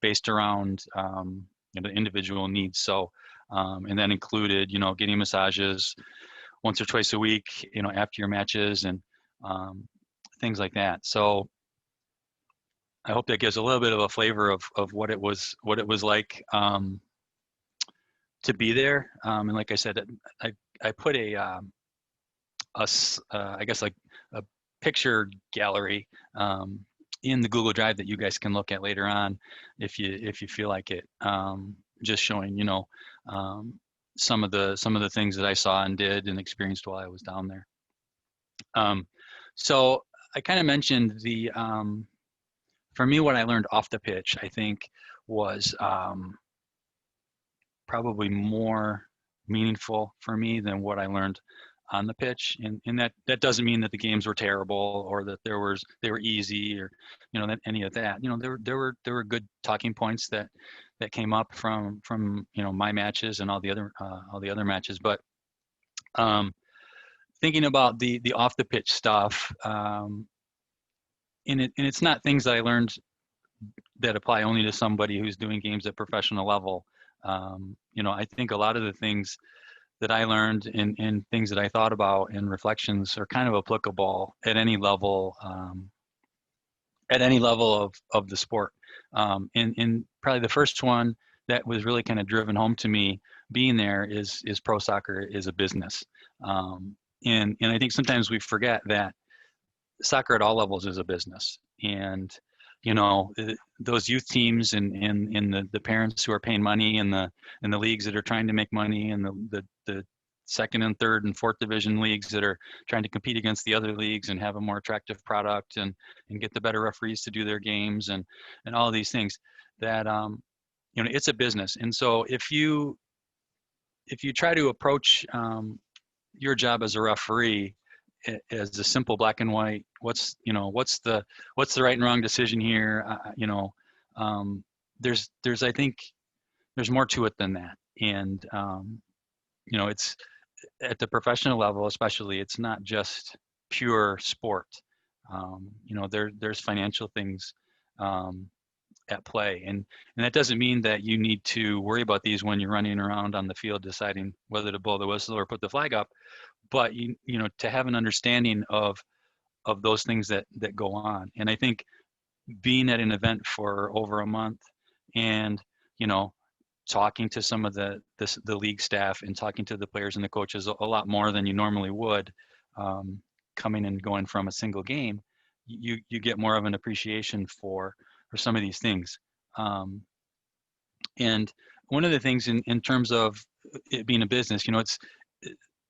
based around, you know, the individual needs. So, and that included, you know, getting massages once or twice a week, you know, after your matches and things like that. So I hope that gives a little bit of a flavor of what it was like to be there. And like I said, I put I guess like a picture gallery in the Google Drive that you guys can look at later on if you feel like it. Just showing, you know, some of the things that I saw and did and experienced while I was down there. So I kind of mentioned for me, what I learned off the pitch, I think, was probably more meaningful for me than what I learned on the pitch. And that doesn't mean that the games were terrible or that they were easy or, you know, any of that. You know, there were good talking points that came up from you know, my matches and all the other matches. But thinking about the off the pitch stuff, and it's not things that I learned that apply only to somebody who's doing games at professional level. You know, I think a lot of the things that I learned and things that I thought about and reflections are kind of applicable at any level of the sport. And probably the first one that was really kind of driven home to me being there is pro soccer is a business. And I think sometimes we forget that soccer at all levels is a business. And, you know, those youth teams and the parents who are paying money and the leagues that are trying to make money and the second and third and fourth division leagues that are trying to compete against the other leagues and have a more attractive product and get the better referees to do their games and all of these things that, you know, it's a business. And so if you try to approach your job as a referee as a simple black and white, what's the right and wrong decision here, you know, there's I think there's more to it than that. And you know, it's at the professional level especially, it's not just pure sport. You know, there's financial things at play, and that doesn't mean that you need to worry about these when you're running around on the field deciding whether to blow the whistle or put the flag up. But you know, to have an understanding of those things that go on. And I think being at an event for over a month and, you know, talking to some of the league staff and talking to the players and the coaches a lot more than you normally would, coming and going from a single game, you get more of an appreciation for some of these things. And one of the things in terms of it being a business, you know, it's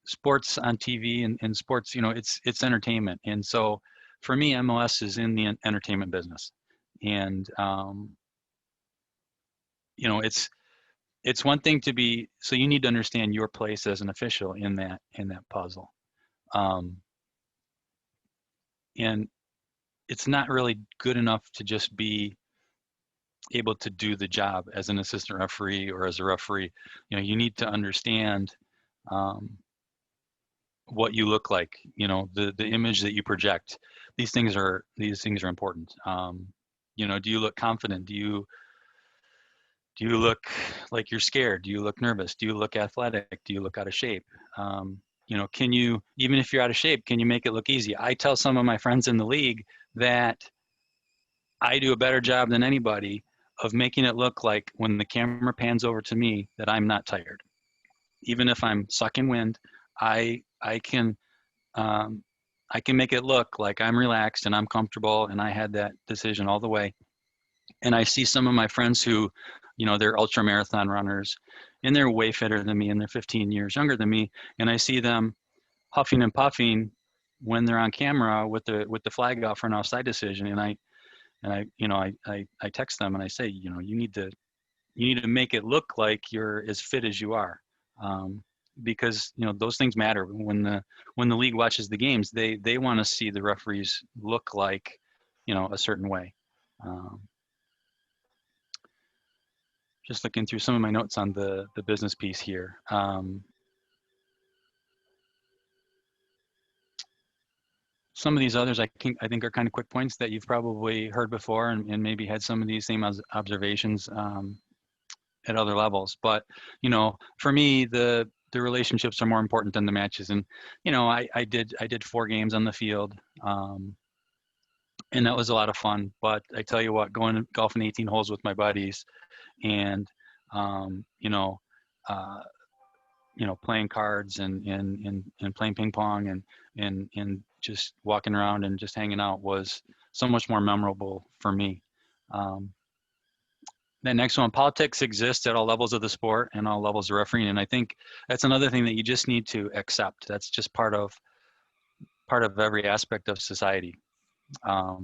sports on TV and sports, you know, it's entertainment. And so for me, MLS is in the entertainment business. And you know, it's one thing to be, so you need to understand your place as an official in that puzzle. And it's not really good enough to just be able to do the job as an assistant referee or as a referee. You know, you need to understand what you look like, you know, the image that you project. These things are important. You know, do you look confident? Do you look like you're scared? Do you look nervous? Do you look athletic? Do you look out of shape? You know, can you, even if you're out of shape, can you make it look easy? I tell some of my friends in the league that I do a better job than anybody of making it look like when the camera pans over to me that I'm not tired. Even if I'm sucking wind, I can make it look like I'm relaxed and I'm comfortable and I had that decision all the way. And I see some of my friends who, you know, they're ultra marathon runners and they're way fitter than me and they're 15 years younger than me. And I see them huffing and puffing when they're on camera with the flag out for an offside decision. And I you know, I text them and I say, you know, you need to make it look like you're as fit as you are. Because, you know, those things matter. When the league watches the games, they want to see the referees look like, you know, a certain way. Just looking through some of my notes on the business piece here. Some of these others I think are kind of quick points that you've probably heard before and maybe had some of these same observations at other levels. But, you know, for me, the relationships are more important than the matches. And, you know, I did 4 games on the field, and that was a lot of fun. But I tell you what, going golfing 18 holes with my buddies and, you know, playing cards and playing ping pong and just walking around and just hanging out was so much more memorable for me. The next one, politics exists at all levels of the sport and all levels of refereeing. And I think that's another thing that you just need to accept. That's just part of every aspect of society. I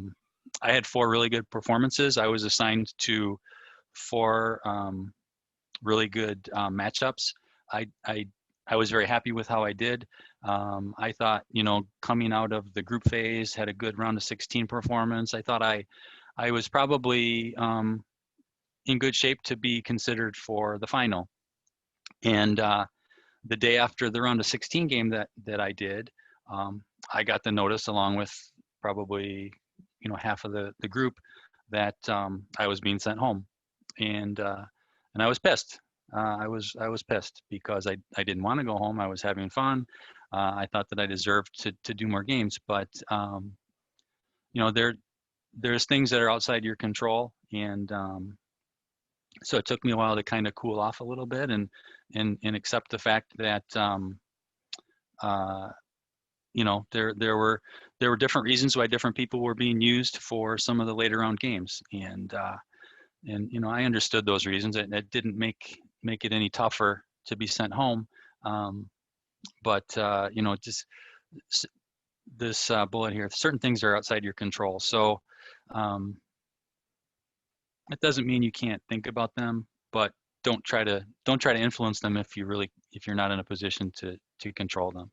had 4 really good performances. I was assigned to 4 really good matchups. I was very happy with how I did. I thought, you know, coming out of the group phase, had a good round of 16 performance. I thought I was probably in good shape to be considered for the final. And the day after the round of 16 game that I did, I got the notice along with probably, you know, half of the group that I was being sent home. And I was pissed. I was pissed because I didn't want to go home. I was having fun. I thought that I deserved to do more games, but you know, there's things that are outside your control, and so it took me a while to kind of cool off a little bit and accept the fact that you know, there were different reasons why different people were being used for some of the later round games, and you know, I understood those reasons. It didn't make it any tougher to be sent home, but you know, just this bullet here, certain things are outside your control. So it doesn't mean you can't think about them, but don't try to influence them if you're not in a position to control them.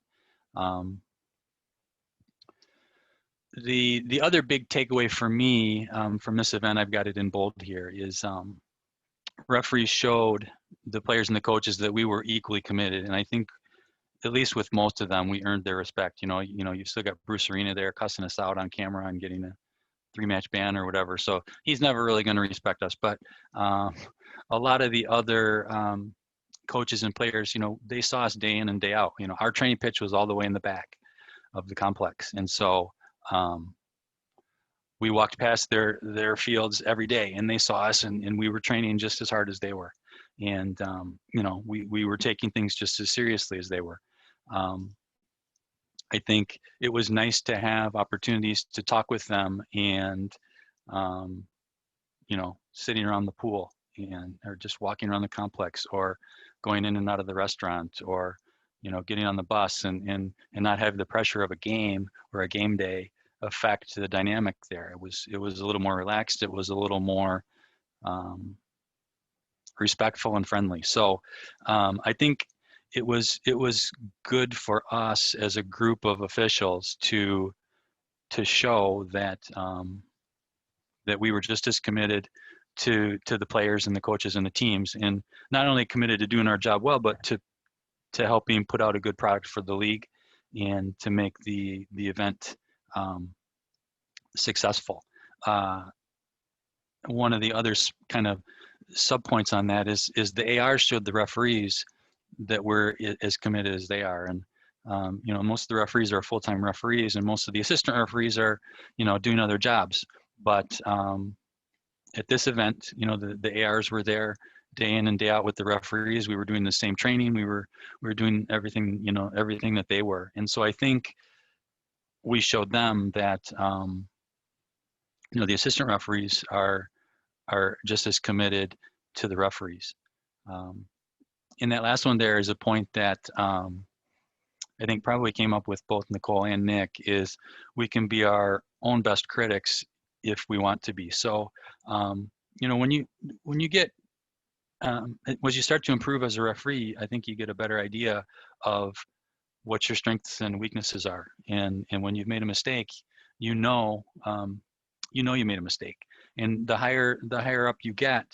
The other big takeaway for me from this event, I've got it in bold here, is referees showed the players and the coaches that we were equally committed, and I think at least with most of them, we earned their respect. You know, you've still got Bruce Arena there cussing us out on camera and getting a 3-match ban or whatever. So he's never really going to respect us. But a lot of the other coaches and players, you know, they saw us day in and day out. You know, our training pitch was all the way in the back of the complex, and so we walked past their fields every day, and they saw us, and we were training just as hard as they were, and you know, we were taking things just as seriously as they were. I think it was nice to have opportunities to talk with them, and you know, sitting around the pool or just walking around the complex, or going in and out of the restaurant, or, you know, getting on the bus and not have the pressure of a game or a game day affect the dynamic there. It was a little more relaxed. It was a little more respectful and friendly. So I think it was good for us as a group of officials to show that that we were just as committed to the players and the coaches and the teams, and not only committed to doing our job well, but to helping put out a good product for the league and to make the event successful. One of the other kind of sub points on that is the AR showed the referees that we're as committed as they are. And you know, most of the referees are full-time referees, and most of the assistant referees are, you know, doing other jobs. But at this event, you know, the ARs were there day in and day out with the referees. We were doing the same training. We were doing everything, you know, everything that they were. And so I think we showed them that, you know, the assistant referees are just as committed to the referees. In that last one, there is a point that I think probably came up with both Nicole and Nick, is we can be our own best critics if we want to be. So, you know, when you get, as you start to improve as a referee, I think you get a better idea of what your strengths and weaknesses are. And when you've made a mistake, you know you made a mistake. And the higher up you get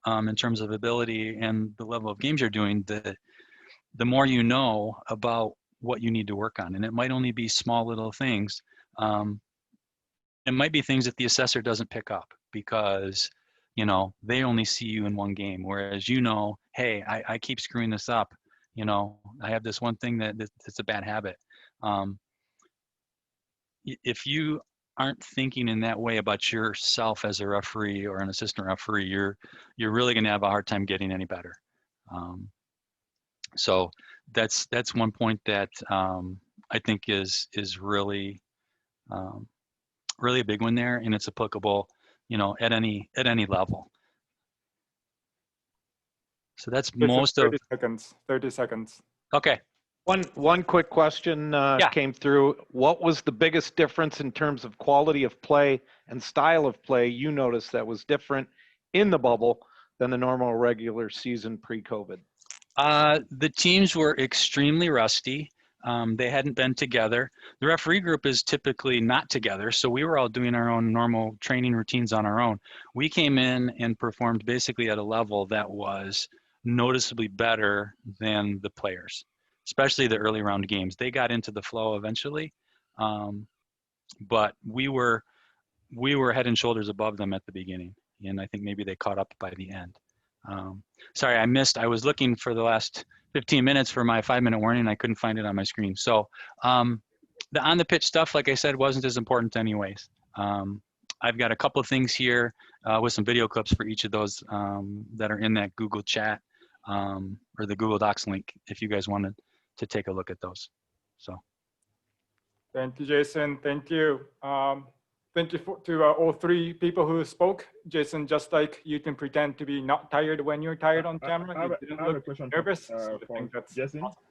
in terms of ability and the level of games you're doing, the more you know about what you need to work on. And it might only be small little things. It might be things that the assessor doesn't pick up because, you know, they only see you in one game. Whereas, you know, hey, I keep screwing this up. You know, I have this one thing that's a bad habit. If you aren't thinking in that way about yourself as a referee or an assistant referee, you're really going to have a hard time getting any better. So that's one point that I think is really really a big one there, and it's applicable, you know, at any level. So that's most of 30 seconds. 30 seconds. Okay. One quick question came through. What was the biggest difference in terms of quality of play and style of play you noticed that was different in the bubble than the normal regular season pre-COVID? The teams were extremely rusty. They hadn't been together. The referee group is typically not together, so we were all doing our own normal training routines on our own. We came in and performed basically at a level that was noticeably better than the players, especially the early round games. They got into the flow eventually, but we were head and shoulders above them at the beginning, and I think maybe they caught up by the end. Sorry, I was looking for the last 15 minutes for my 5-minute warning. I couldn't find it on my screen. So the on the pitch stuff, like I said, wasn't as important anyways. I've got a couple of things here with some video clips for each of those that are in that Google chat or the Google Docs link if you guys wanted to take a look at those. So. Thank you, Jason. Thank you. Thank you to all three people who spoke. Jason, just like you can pretend to be not tired when you're tired on camera, you didn't look nervous. So I think that's Jason. awesome.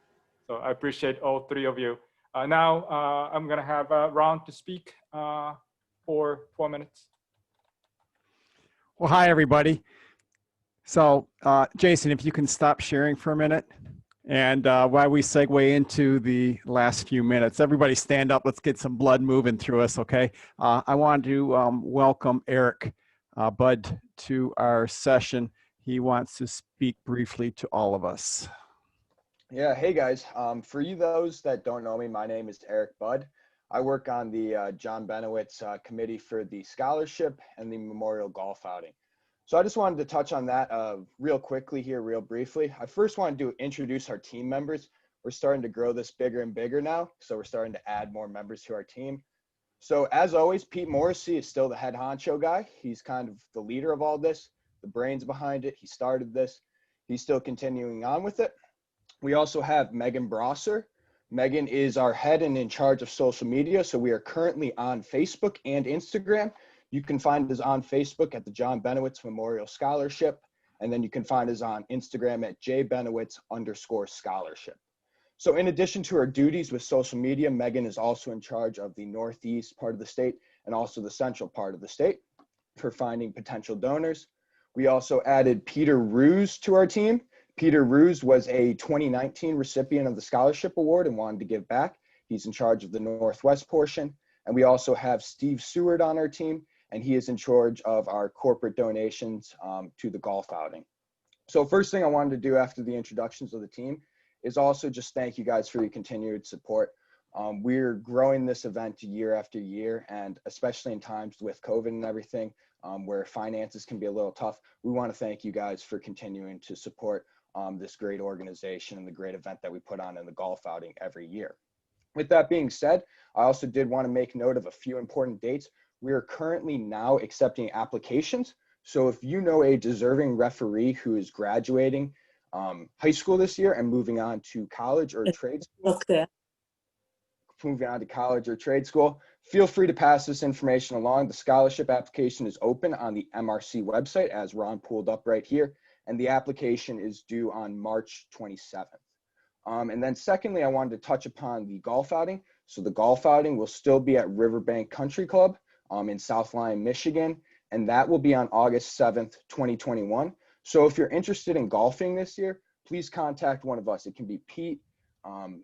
So I appreciate all three of you. Now I'm gonna have Ron to speak for 4 minutes. Well, hi, everybody. So, Jason, if you can stop sharing for a minute. And while we segue into the last few minutes, everybody stand up. Let's get some blood moving through us, okay? I want to welcome Eric Budd to our session. He wants to speak briefly to all of us. Yeah, hey guys. For you those that don't know me, my name is Eric Budd. I work on the John Benowitz committee for the scholarship and the Memorial Golf Outing. So I just wanted to touch on that real quickly here, real briefly. I first wanted to introduce our team members. We're starting to grow this bigger and bigger now, so we're starting to add more members to our team. So as always, Pete Morrissey is still the head honcho guy. He's kind of the leader of all this, the brains behind it. He started this. He's still continuing on with it. We also have Megan Brosser. Megan is our head and in charge of social media, so we are currently on Facebook and Instagram. You can find us on Facebook at the John Benowitz Memorial Scholarship, and then you can find us on Instagram at jbenowitz_scholarship. So in addition to her duties with social media, Megan is also in charge of the Northeast part of the state and also the central part of the state for finding potential donors. We also added Peter Ruse to our team. Peter Ruse was a 2019 recipient of the Scholarship Award and wanted to give back. He's in charge of the Northwest portion. And we also have Steve Seward on our team, and he is in charge of our corporate donations to the golf outing. So first thing I wanted to do after the introductions of the team is also just thank you guys for your continued support. We're growing this event year after year, and especially in times with COVID and everything, where finances can be a little tough, we want to thank you guys for continuing to support this great organization and the great event that we put on in the golf outing every year. With that being said, I also did want to make note of a few important dates. We are currently now accepting applications. So if you know a deserving referee who is graduating high school this year and moving on to college or trade school, feel free to pass this information along. The scholarship application is open on the MRC website, as Ron pulled up right here, and the application is due on March 27th. And then secondly, I wanted to touch upon the golf outing. So the golf outing will still be at Riverbank Country Club in South Lyon, Michigan, and that will be on August 7th, 2021. So if you're interested in golfing this year, please contact one of us. It can be Pete,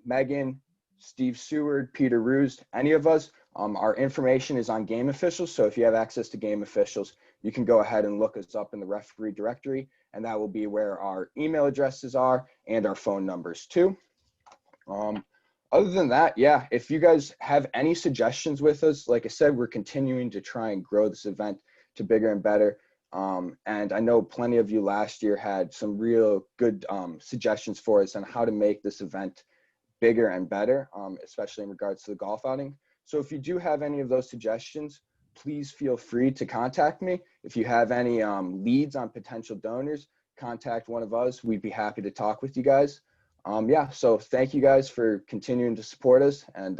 Megan, Steve Seward, Peter Ruse, any of us. Our information is on Game Officials, so if you have access to Game Officials, you can go ahead and look us up in the referee directory, and that will be where our email addresses are and our phone numbers too. Other than that, yeah, if you guys have any suggestions with us, like I said, we're continuing to try and grow this event to bigger and better. And I know plenty of you last year had some real good suggestions for us on how to make this event bigger and better, especially in regards to the golf outing. So if you do have any of those suggestions, please feel free to contact me. If you have any leads on potential donors, contact one of us. We'd be happy to talk with you guys. Yeah, so thank you guys for continuing to support us, and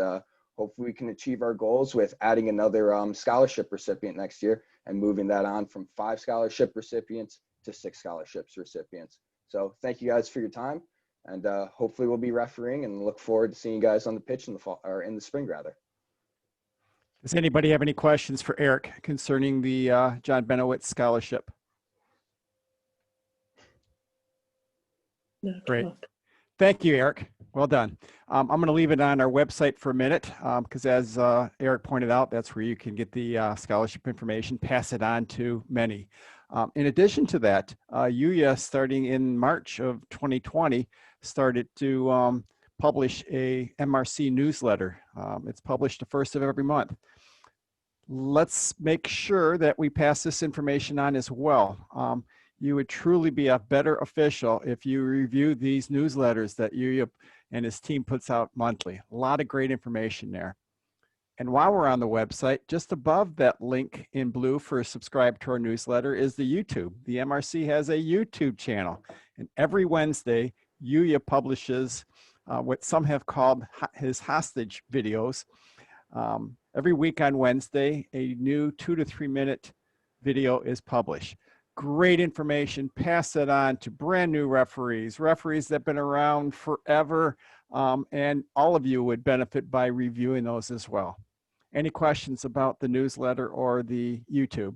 hopefully we can achieve our goals with adding another scholarship recipient next year and moving that on from 5 scholarship recipients to 6 scholarships recipients. So thank you guys for your time, and hopefully we'll be refereeing and look forward to seeing you guys on the pitch in the fall, or in the spring rather. Does anybody have any questions for Eric concerning the John Benowitz Scholarship? Great. Thank you, Eric. Well done. I'm going to leave it on our website for a minute because as Eric pointed out, that's where you can get the scholarship information, pass it on to many. In addition to that, UIA, starting in March of 2020, started to publish a MRC newsletter. It's published the first of every month. Let's make sure that we pass this information on as well. You would truly be a better official if you review these newsletters that UIA and his team puts out monthly. A lot of great information there. And while we're on the website, just above that link in blue for subscribe to our newsletter is the YouTube. The MRC has a YouTube channel, and every Wednesday, UIA publishes what some have called his hostage videos. Every week on Wednesday, a new 2 to 3 minute video is published. Great information, pass it on to brand new referees, referees that have been around forever, and all of you would benefit by reviewing those as well. Any questions about the newsletter or the YouTube?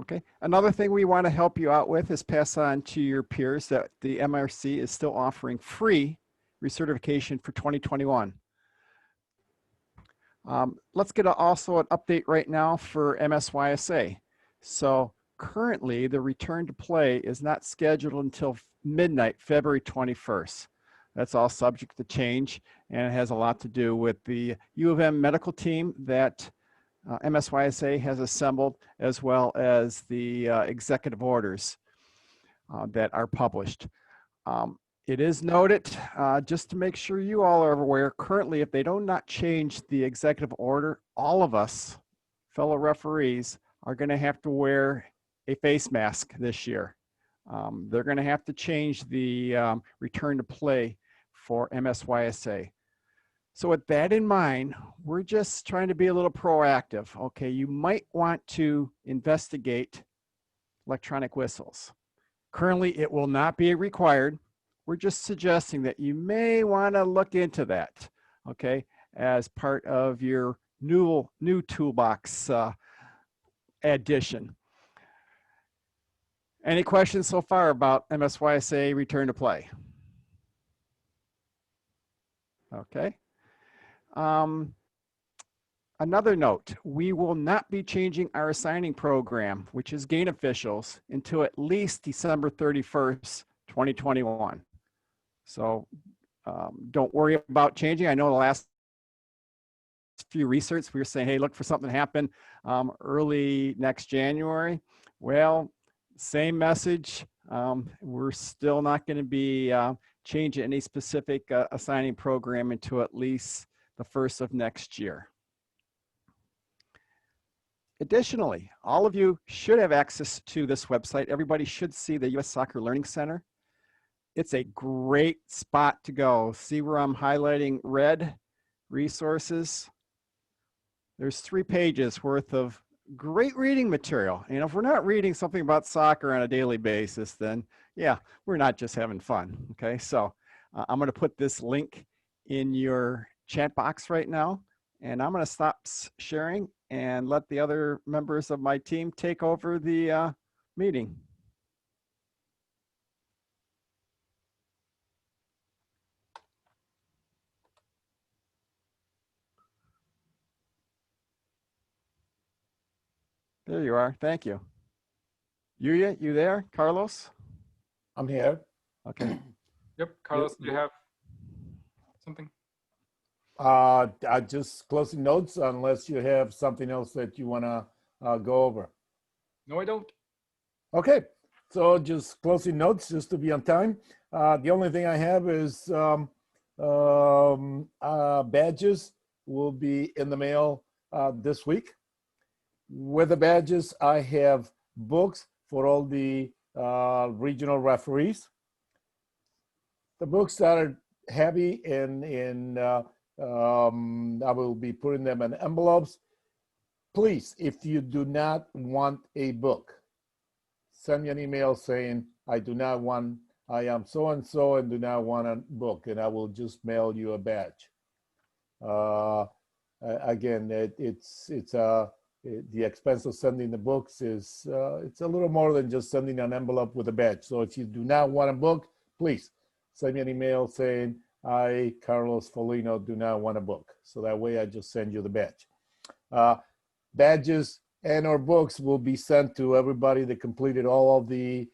Okay, another thing we want to help you out with is pass on to your peers that the MRC is still offering free recertification for 2021. Let's get also an update right now for MSYSA. So currently the return to play is not scheduled until midnight, February 21st. That's all subject to change, and it has a lot to do with the U of M medical team that MSYSA has assembled, as well as the executive orders that are published. It is noted, just to make sure you all are aware, currently, if they do not change the executive order, all of us, fellow referees, are going to have to wear a face mask this year. They're going to have to change the return to play for MSYSA. So with that in mind, we're just trying to be a little proactive. Okay, you might want to investigate electronic whistles. Currently, it will not be required. we're just suggesting that you may want to look into that, okay, as part of your new toolbox addition. Any questions so far about MSYSA return to play? Okay. Another note, we will not be changing our assigning program, which is gain officials, until at least December 31st, 2021. So don't worry about changing. I know the last few research, we were saying, hey, look for something to happen early next January. Well, same message. We're still not going to be changing any specific assigning program until at least the first of next year. Additionally, all of you should have access to this website. Everybody should see the U.S. Soccer Learning Center. It's a great spot to go. See where I'm highlighting red resources? There's 3 pages worth of great reading material. And if we're not reading something about soccer on a daily basis, then yeah, we're not just having fun. Okay, so I'm going to put this link in your chat box right now, and I'm going to stop sharing and let the other members of my team take over the meeting. There you are. Thank you. Yuya, you there? Carlos? I'm here. Okay. Yep, Carlos, do you have something? Just closing notes, unless you have something else that you want to go over. No, I don't. Okay, so just closing notes, just to be on time. The only thing I have is badges will be in the mail this week. With the badges, I have books for all the regional referees. The books are heavy and I will be putting them in envelopes. Please, if you do not want a book, send me an email saying, I am so-and-so and do not want a book, and I will just mail you a badge. Again, the expense of sending the books is, it's a little more than just sending an envelope with a badge. So if you do not want a book, please send me an email saying, I, Carlos Folino, do not want a book. So that way I just send you the badge. Badges and or books will be sent to everybody that completed all of the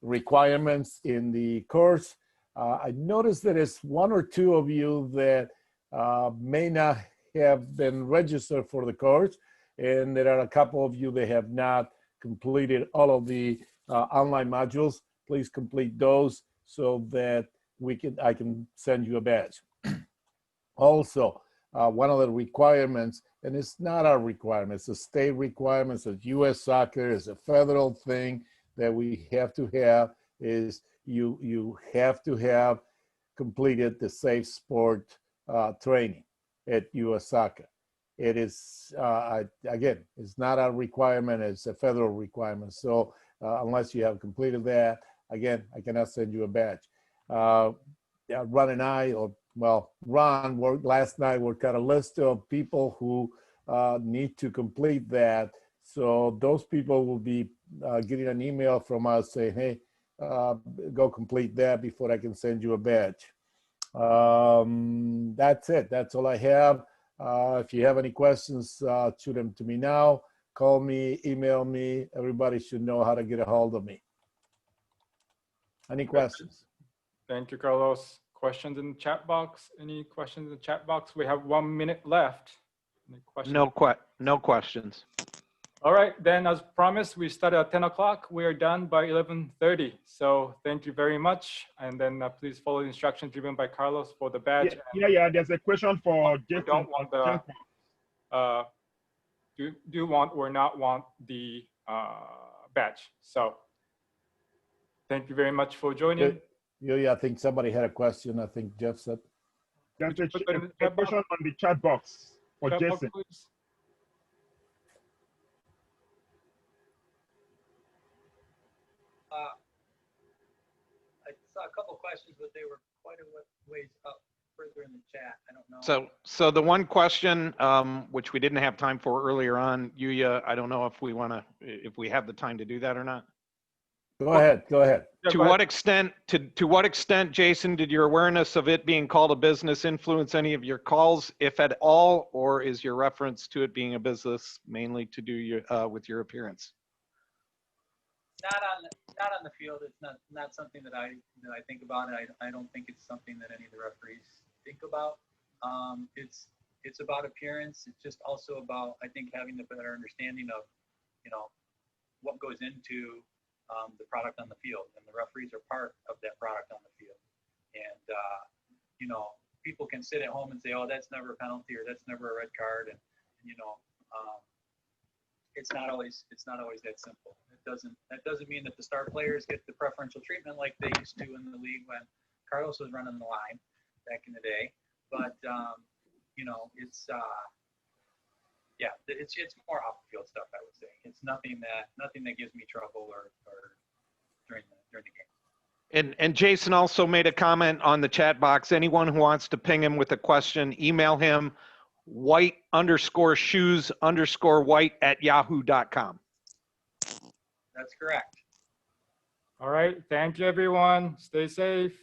requirements in the course. I noticed that it's 1 or 2 of you that may not have been registered for the course, and there are a couple of you that have not completed all of the online modules. Please complete those so that I can send you a badge. Also, one of the requirements, and it's not our requirement, it's a state requirement, it's U.S. Soccer, it's a federal thing that we have to have, is you have to have completed the safe sport training at U.S. Soccer. It is, again, it's not a requirement, it's a federal requirement. So unless you have completed that, again, I cannot send you a badge. Ron and I, Ron worked last night, worked out a list of people who need to complete that. So those people will be getting an email from us saying, hey, go complete that before I can send you a badge. That's it. That's all I have. If you have any questions, shoot them to me now. Call me, email me. Everybody should know how to get a hold of me. Any questions? Thank you, Carlos. Questions in the chat box? Any questions in the chat box? We have 1 minute left. Any questions? No questions. All right, then as promised, we start at 10 o'clock. We are done by 11:30. So thank you very much. And then please follow the instructions given by Carlos for the badge. Yeah, there's a question for Jason. Don't want the, do want or not want the badge. So thank you very much for joining. Yeah, I think somebody had a question. I think Jeff said. There's a question on the chat box for Jason. questions, but they were quite a ways up further in the chat. I don't know. So the one question, which we didn't have time for earlier on, Yuya, I don't know if we want to, if we have the time to do that or not. Go ahead. Go ahead. To what extent, to what extent, Jason, did your awareness of it being called a business influence any of your calls, if at all, or is your reference to it being a business mainly to do with your appearance? Not on the field. It's not something that I think about. I don't think it's something that any of the referees think about. It's about appearance. It's just also about, I think, having the better understanding of, what goes into the product on the field, and the referees are part of that product on the field. And people can sit at home and say, "Oh, that's never a penalty," or "That's never a red card," and it's not always that simple. That doesn't mean that the star players get the preferential treatment like they used to in the league when Carlos was running the line back in the day. But it's more off the field stuff, I would say. It's nothing that gives me trouble or during the game. And Jason also made a comment on the chat box. Anyone who wants to ping him with a question, email him white_shoes_white@yahoo.com. That's correct. All right. Thank you, everyone. Stay safe.